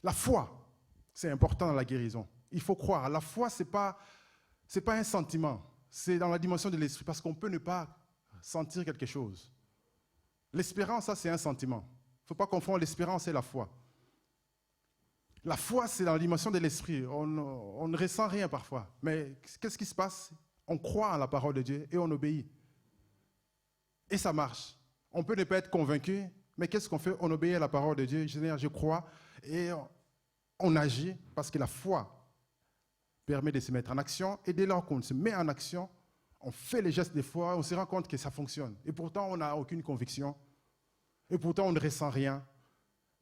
La foi, c'est important dans la guérison. Il faut croire. La foi, ce n'est pas un sentiment, c'est dans la dimension de l'esprit, parce qu'on peut ne pas sentir quelque chose. L'espérance, ça, c'est un sentiment. Il ne faut pas confondre l'espérance et la foi. La foi, c'est dans la dimension de l'esprit. On ne ressent rien parfois. Mais qu'est-ce qui se passe? On croit en la parole de Dieu et on obéit. Et ça marche. On peut ne pas être convaincu, mais qu'est-ce qu'on fait? On obéit à la parole de Dieu. Je crois et on agit parce que la foi permet de se mettre en action. Et dès lors qu'on se met en action, on fait les gestes de foi, on se rend compte que ça fonctionne. Et pourtant, on n'a aucune conviction. Et pourtant, on ne ressent rien.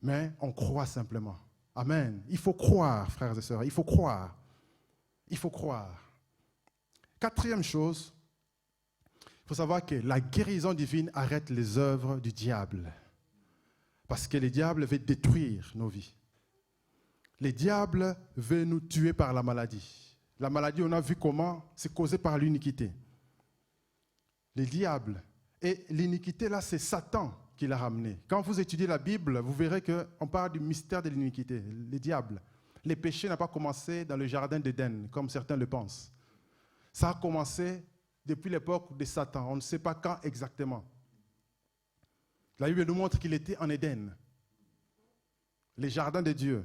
Mais on croit simplement. Amen. Il faut croire, frères et sœurs. Il faut croire. Il faut croire. 4e chose, il faut savoir que la guérison divine arrête les œuvres du diable. Parce que le diable veut détruire nos vies. Le diable veut nous tuer par la maladie. La maladie, on a vu comment, c'est causé par l'iniquité. Le diable. Et l'iniquité, là, c'est Satan qui l'a ramené. Quand vous étudiez la Bible, vous verrez qu'on parle du mystère de l'iniquité, le diable. Le péché n'a pas commencé dans le jardin d'Éden, comme certains le pensent. Ça a commencé depuis l'époque de Satan. On ne sait pas quand exactement. La Bible nous montre qu'il était en Éden, les jardins de Dieu.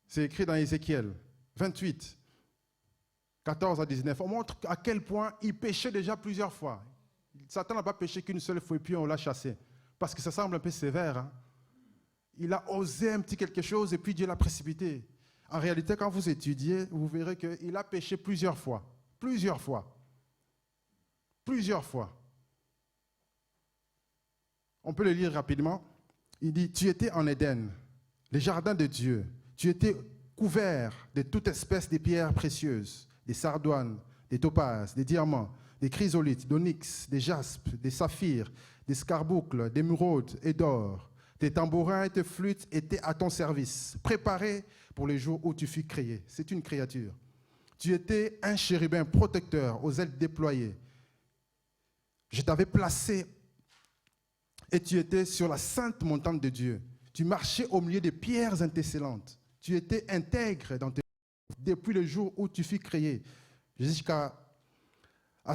C'est écrit dans Ézéchiel 28, 14 à 19. On montre à quel point il péchait déjà plusieurs fois. Satan n'a pas péché qu'une seule fois et puis on l'a chassé. Parce que ça semble un peu sévère. Hein? Il a osé un petit quelque chose et puis Dieu l'a précipité. En réalité, quand vous étudiez, vous verrez qu'il a péché plusieurs fois. Plusieurs fois. Plusieurs fois. On peut le lire rapidement. Il dit, tu étais en Éden, les jardins de Dieu. Tu étais couvert de toute espèce de pierres précieuses, des sardoines, des topazes, des diamants, des chrysolites, d'onyx, des jaspes, des saphirs, des scarboucles, d'émeraudes et d'or. Tes tambourins et tes flûtes étaient à ton service, préparés pour les jours où tu fus créé. C'est une créature. Tu étais un chérubin protecteur aux ailes déployées. Je t'avais placé et tu étais sur la sainte montagne de Dieu. Tu marchais au milieu des pierres intécélantes. Tu étais intègre dans tes depuis le jour où tu fus créé, jusqu'à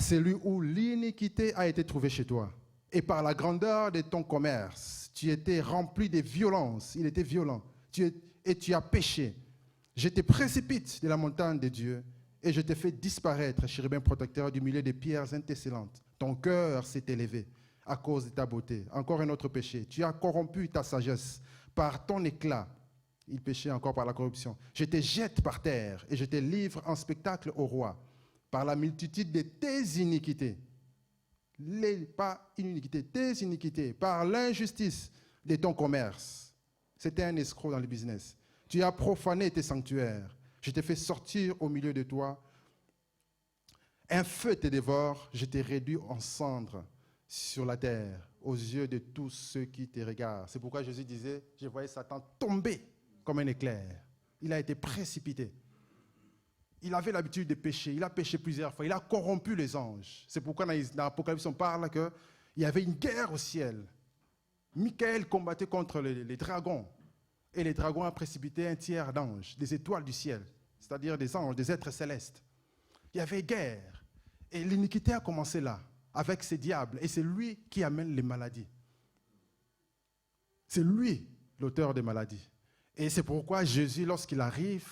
celui où l'iniquité a été trouvée chez toi. Et par la grandeur de ton commerce, tu étais rempli de violence. Il était violent. Et tu as péché. Je te précipite de la montagne de Dieu et je te fais disparaître, chérubin protecteur, du milieu des pierres intécélantes. Ton cœur s'est élevé à cause de ta beauté. Encore un autre péché. Tu as corrompu ta sagesse par ton éclat. Il péchait encore par la corruption. Je te jette par terre et je te livre en spectacle au roi par la multitude de tes iniquités. Pas une iniquité, tes iniquités, par l'injustice de ton commerce. C'était un escroc dans le business. Tu as profané tes sanctuaires. Je t'ai fait sortir au milieu de toi. Un feu te dévore, je t'ai réduit en cendres sur la terre, aux yeux de tous ceux qui te regardent. C'est pourquoi Jésus disait, je voyais Satan tomber comme un éclair. Il a été précipité. Il avait l'habitude de pécher. Il a péché plusieurs fois. Il a corrompu les anges. C'est pourquoi dans l'Apocalypse, on parle qu'il y avait une guerre au ciel. Michael combattait contre les dragons. Et les dragons ont précipité un tiers d'anges, des étoiles du ciel, c'est-à-dire des anges, des êtres célestes. Il y avait guerre. Et l'iniquité a commencé là, avec ces diables. Et c'est lui qui amène les maladies. C'est lui, l'auteur des maladies. Et c'est pourquoi Jésus, lorsqu'il arrive,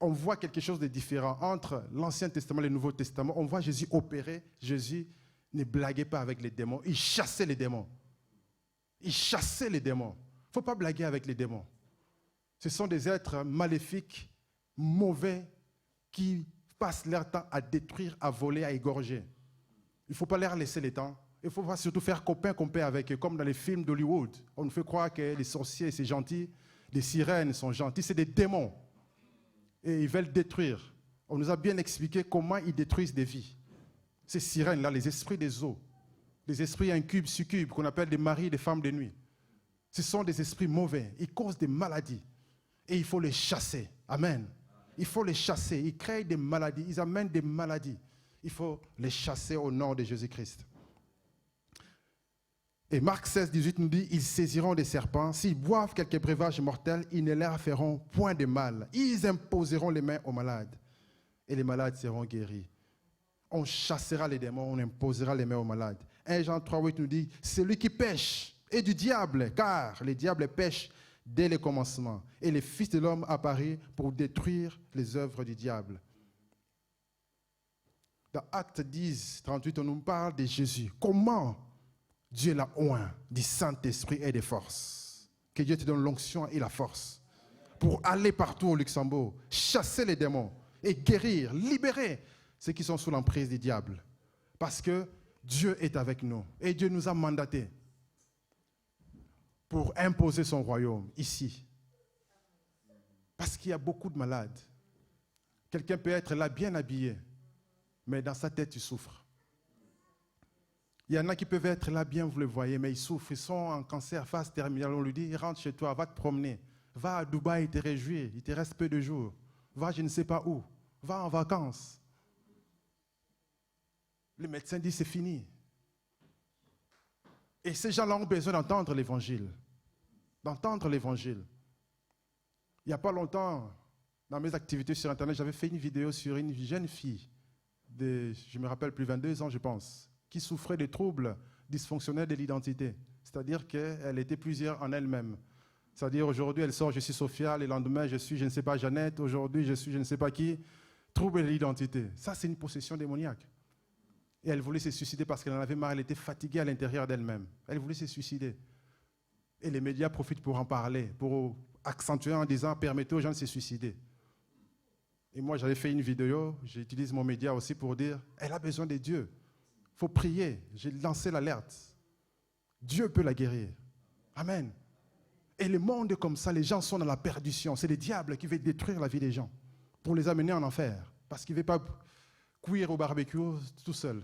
on voit quelque chose de différent entre l'Ancien Testament et le Nouveau Testament. On voit Jésus opérer. Jésus ne blaguait pas avec les démons. Il chassait les démons. Il chassait les démons. Il ne faut pas blaguer avec les démons. Ce sont des êtres maléfiques, mauvais, qui passent leur temps à détruire, à voler, à égorger. Il ne faut pas leur laisser le temps. Il faut pas surtout faire copain-copain avec eux, comme dans les films d'Hollywood. On nous fait croire que les sorciers, c'est gentil, les sirènes sont gentils. C'est des démons. Et ils veulent détruire. On nous a bien expliqué comment ils détruisent des vies. Ces sirènes-là, les esprits des eaux, les esprits incubes, succubes, qu'on appelle des maris, des femmes de nuit. Ce sont des esprits mauvais. Ils causent des maladies. Et il faut les chasser. Amen. Il faut les chasser. Ils créent des maladies. Ils amènent des maladies. Il faut les chasser au nom de Jésus-Christ. Et Marc 16, 18 nous dit, ils saisiront des serpents. S'ils boivent quelques breuvages mortels, ils ne leur feront point de mal. Ils imposeront les mains aux malades. Et les malades seront guéris. On chassera les démons, on imposera les mains aux malades. 1 Jean 3, 8 nous dit, celui qui pêche est du diable, car les diables pêchent dès le commencement. Et le Fils de l'homme apparut pour détruire les œuvres du diable. Dans Actes 10, 38, on nous parle de Jésus. Comment Dieu l'a oint du Saint-Esprit et des forces. Que Dieu te donne l'onction et la force pour aller partout au Luxembourg, chasser les démons et guérir, libérer ceux qui sont sous l'emprise du diable. Parce que Dieu est avec nous et Dieu nous a mandatés pour imposer son royaume ici. Parce qu'il y a beaucoup de malades. Quelqu'un peut être là bien habillé, mais dans sa tête, il souffre. Il y en a qui peuvent être là bien, vous le voyez, mais ils souffrent. Ils sont en cancer, phase terminale. On lui dit, rentre chez toi, va te promener. Va à Dubaï, te réjouir. Il te reste peu de jours. Va je ne sais pas où. Va en vacances. Le médecin dit, c'est fini. Et ces gens-là ont besoin d'entendre l'évangile. D'entendre l'évangile. Il n'y a pas longtemps, dans mes activités sur Internet, j'avais fait une vidéo sur une jeune fille de, je me rappelle plus, 22 ans, je pense, qui souffrait de troubles dysfonctionnels de l'identité. C'est-à-dire qu'elle était plusieurs en elle-même. C'est-à-dire aujourd'hui, elle sort, je suis Sophia, le lendemain, je suis, je ne sais pas, Jeannette, aujourd'hui, je suis, je ne sais pas qui. Trouble l'identité. Ça, c'est une possession démoniaque. Et elle voulait se suicider parce qu'elle en avait marre, elle était fatiguée à l'intérieur d'elle-même. Elle voulait se suicider. Et les médias profitent pour en parler, pour accentuer en disant, permettez aux gens de se suicider. Et moi, j'avais fait une vidéo, j'utilise mon média aussi pour dire, elle a besoin de Dieu. Il faut prier. J'ai lancé l'alerte. Dieu peut la guérir. Amen. Et le monde est comme ça, les gens sont dans la perdition. C'est le diable qui veut détruire la vie des gens pour les amener en enfer. Parce qu'il ne veut pas cuire au barbecue tout seul.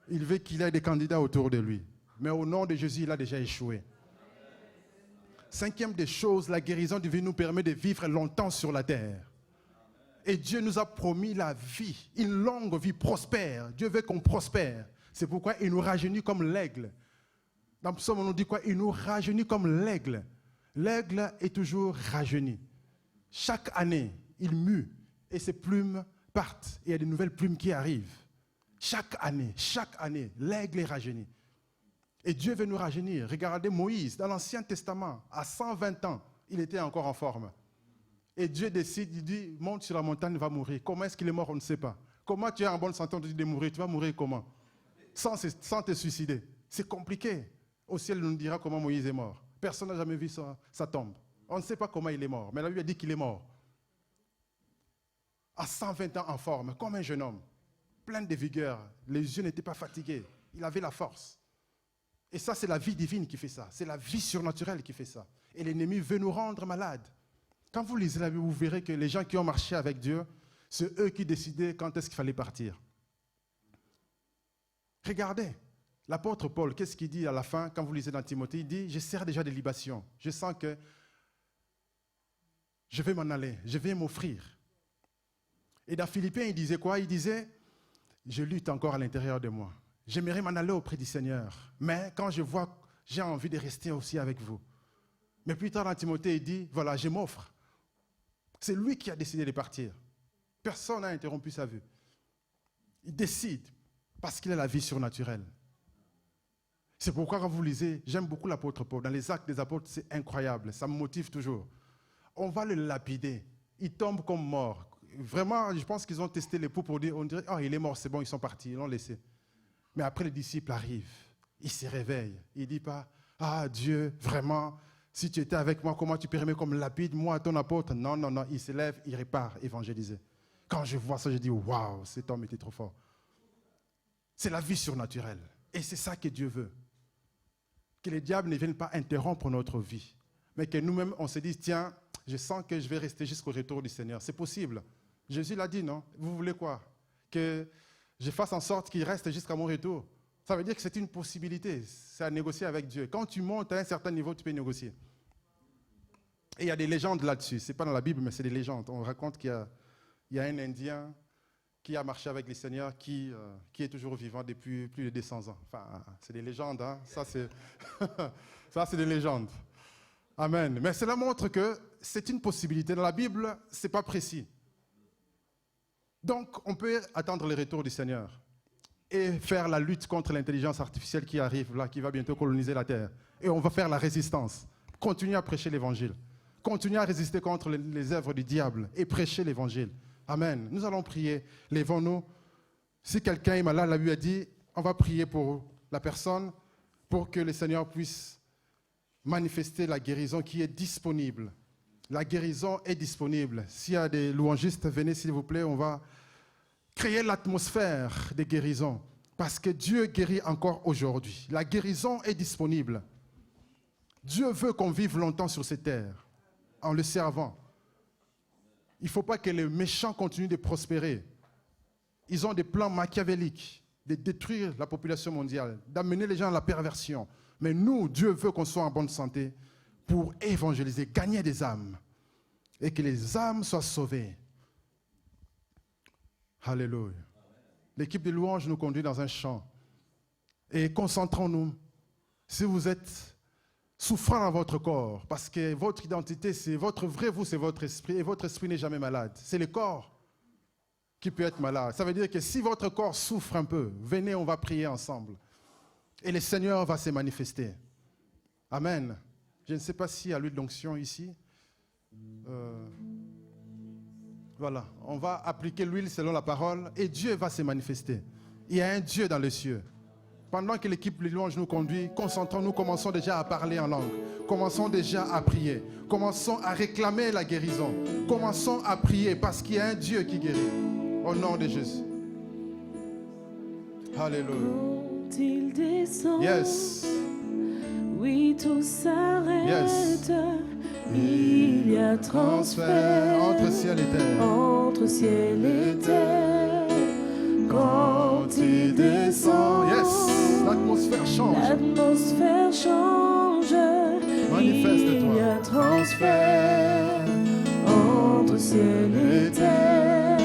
Il veut qu'il ait des candidats autour de lui. Mais au nom de Jésus, il a déjà échoué. Cinquième des choses, la guérison divine nous permet de vivre longtemps sur la terre. Et Dieu nous a promis la vie, une longue vie prospère. Dieu veut qu'on prospère. C'est pourquoi il nous rajeunit comme l'aigle. Dans le psaume, on nous dit quoi? Il nous rajeunit comme l'aigle. L'aigle est toujours rajeuni. Chaque année, il mue et ses plumes partent. Et il y a de nouvelles plumes qui arrivent. Chaque année, l'aigle est rajeuni. Et Dieu veut nous rajeunir. Regardez Moïse, dans l'Ancien Testament, à 120 ans, il était encore en forme. Et Dieu décide, il dit, monte sur la montagne, il va mourir. Comment est-ce qu'il est mort, on ne sait pas. Comment tu es en bonne santé, on te dit de mourir, tu vas mourir comment? Sans te suicider. C'est compliqué. Au ciel, on nous dira comment Moïse est mort. Personne n'a jamais vu sa tombe. On ne sait pas comment il est mort, mais la Bible a dit qu'il est mort. À 120 ans en forme, comme un jeune homme, plein de vigueur. Les yeux n'étaient pas fatigués. Il avait la force. Et ça, c'est la vie divine qui fait ça. C'est la vie surnaturelle qui fait ça. Et l'ennemi veut nous rendre malades. Quand vous lisez la Bible, vous verrez que les gens qui ont marché avec Dieu, c'est eux qui décidaient quand est-ce qu'il fallait partir. Regardez, l'apôtre Paul, qu'est-ce qu'il dit à la fin, quand vous lisez dans Timothée? Il dit, je sers déjà des libations. Je sens que je vais m'en aller, je vais m'offrir. Et dans Philippiens, il disait quoi? Il disait, je lutte encore à l'intérieur de moi. J'aimerais m'en aller auprès du Seigneur. Mais quand je vois, j'ai envie de rester aussi avec vous. Mais plus tard dans Timothée, il dit, voilà, je m'offre. C'est lui qui a décidé de partir. Personne n'a interrompu sa vue. Il décide parce qu'il a la vie surnaturelle. C'est pourquoi quand vous lisez, j'aime beaucoup l'apôtre Paul. Dans les Actes des Apôtres, c'est incroyable. Ça me motive toujours. On va le lapider. Il tombe comme mort. Vraiment, je pense qu'ils ont testé les poux pour dire, on dirait, oh, il est mort, c'est bon, ils sont partis, ils l'ont laissé. Mais après, les disciples arrivent. Ils se réveillent. Il ne dit pas, ah Dieu, vraiment, si tu étais avec moi, comment tu permets comme lapide, moi, ton apôtre? Non, non, non. Il se lève, il repart évangéliser. Quand je vois ça, je dis, waouh, cet homme était trop fort. C'est la vie surnaturelle. Et c'est ça que Dieu veut. Que les diables ne viennent pas interrompre notre vie. Mais que nous-mêmes, on se dise, tiens, je sens que je vais rester jusqu'au retour du Seigneur. C'est possible. Jésus l'a dit, non? Vous voulez quoi? Que je fasse en sorte qu'il reste jusqu'à mon retour. Ça veut dire que c'est une possibilité. C'est à négocier avec Dieu. Quand tu montes à un certain niveau, tu peux négocier. Et il y a des légendes là-dessus. Ce n'est pas dans la Bible, mais c'est des légendes. On raconte qu'il y a un Indien qui a marché avec le Seigneur, qui est toujours vivant depuis plus de 200 ans. Enfin, c'est des légendes, hein? Ça, c'est des légendes. Amen. Mais cela montre que c'est une possibilité. Dans la Bible, ce n'est pas précis. Donc, on peut attendre le retour du Seigneur et faire la lutte contre l'intelligence artificielle qui arrive là, qui va bientôt coloniser la terre. Et on va faire la résistance. Continuer à prêcher l'évangile. Continuer à résister contre les œuvres du diable et prêcher l'évangile. Amen. Nous allons prier. Lèvons-nous. Si quelqu'un est malade, la Bible a dit, on va prier pour la personne pour que le Seigneur puisse manifester la guérison qui est disponible. La guérison est disponible. S'il y a des louangistes, venez s'il vous plaît, on va créer l'atmosphère de guérison. Parce que Dieu guérit encore aujourd'hui. La guérison est disponible. Dieu veut qu'on vive longtemps sur cette terre, en le servant. Il ne faut pas que les méchants continuent de prospérer. Ils ont des plans machiavéliques de détruire la population mondiale, d'amener les gens à la perversion. Mais nous, Dieu veut qu'on soit en bonne santé pour évangéliser, gagner des âmes et que les âmes soient sauvées. Alléluia. L'équipe de louanges nous conduit dans un chant. Et concentrons-nous. Si vous êtes souffrant dans votre corps, parce que votre identité, c'est votre vrai vous, c'est votre esprit, et votre esprit n'est jamais malade. C'est le corps qui peut être malade. Ça veut dire que si votre corps souffre un peu, venez, on va prier ensemble. Et le Seigneur va se manifester. Amen. Je ne sais pas s'il y a l'huile d'onction ici. Voilà, on va appliquer l'huile selon la parole et Dieu va se manifester. Il y a un Dieu dans les cieux. Pendant que l'équipe louange nous conduit, concentrons-nous, commençons déjà à parler en langue. Commençons déjà à prier. Commençons à réclamer la guérison. Commençons à prier parce qu'il y a un Dieu qui guérit. Au nom de Jésus. Alléluia. Quand il descend, Yes. oui, tout s'arrête. Yes. Il y a transfert entre ciel et terre. entre ciel et terre. Quand il descend, Yes. L'atmosphère change. l'atmosphère change. Manifeste-toi. Il y a transfert entre ciel et terre.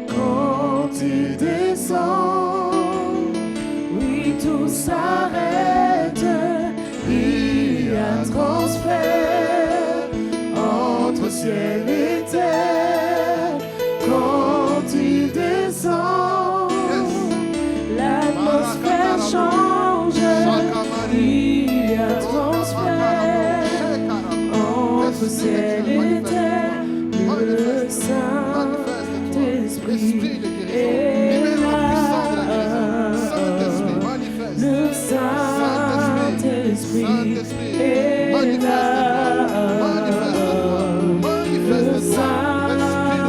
Quand il descend, oui, tout s'arrête. Il y a transfert entre ciel et terre. Quand il descend, l'atmosphère change. Il y a transfert entre ciel et terre. Le Saint-Esprit est là. Le Saint-Esprit est là. Le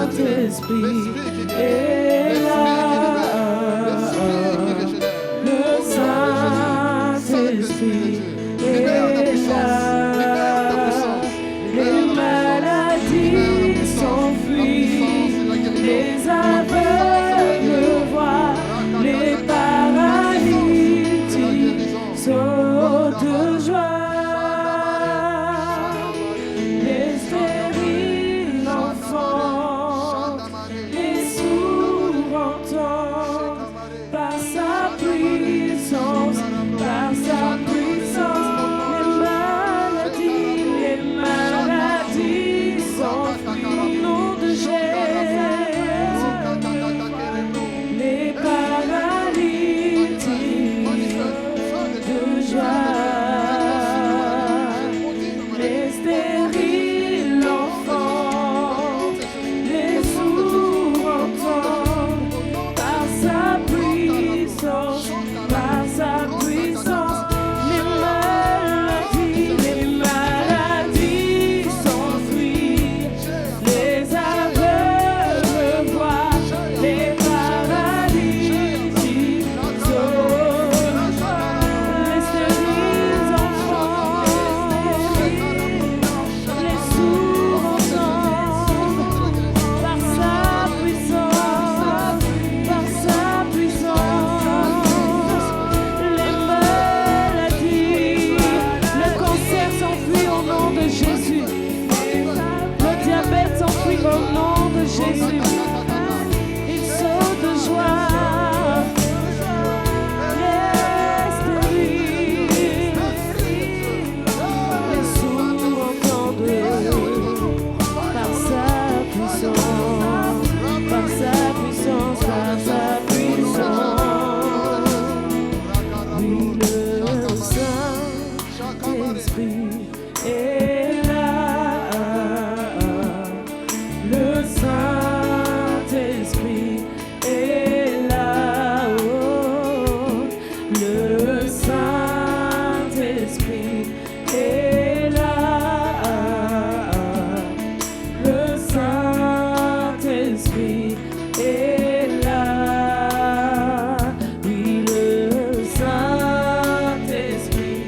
Saint-Esprit est là. Le Saint-Esprit est là. Les maladies s'enfuient, les aveugles voient, les paralytiques sautent de joie. Les stériles enfants, les sourds entendent par sa puissance, par sa puissance. Les maladies s'enfuient au nom de Jésus. Les paralytiques de joie, les stériles enfants, les sourds entendent par sa puissance, par sa puissance. Les maladies s'enfuient, les aveugles voient, les paralytiques sautent, les stériles enfants, les sourds entendent par sa puissance, par sa puissance. Les maladies, le cancer s'enfuit au nom de Jésus. Le diabète s'enfuit au nom de Jésus. Il saute de joie. Les stériles, les sourds entendent par sa puissance, par sa puissance, par sa puissance. Oui, le Saint-Esprit est là. Le Saint-Esprit est là. Oh, le Saint-Esprit est là. Le Saint-Esprit est là. Oui, le Saint-Esprit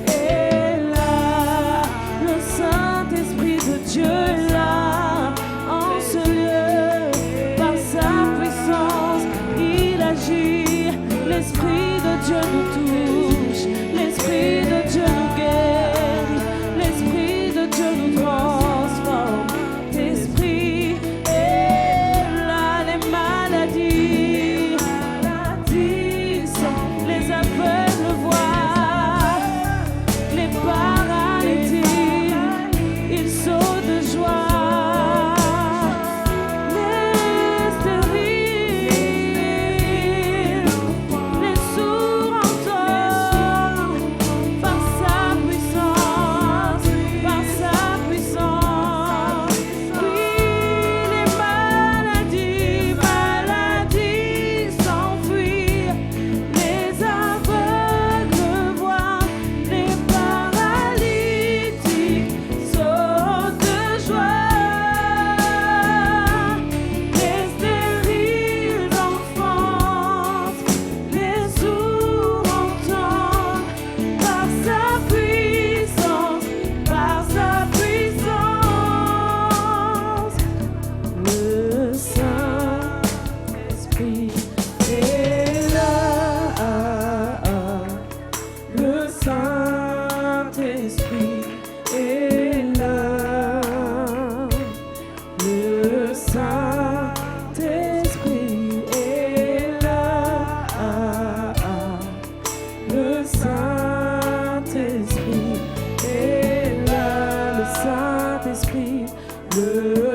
est là. Le Saint-Esprit de Dieu est là. En ce lieu, par sa puissance, il agit. L'Esprit de Dieu nous touche. L'Esprit de Dieu nous guérit. L'Esprit de Dieu nous transforme. L'Esprit est là. Les maladies sont, les aveugles voient, les paralytiques, ils sautent de joie. Les stériles, les sourds entendent le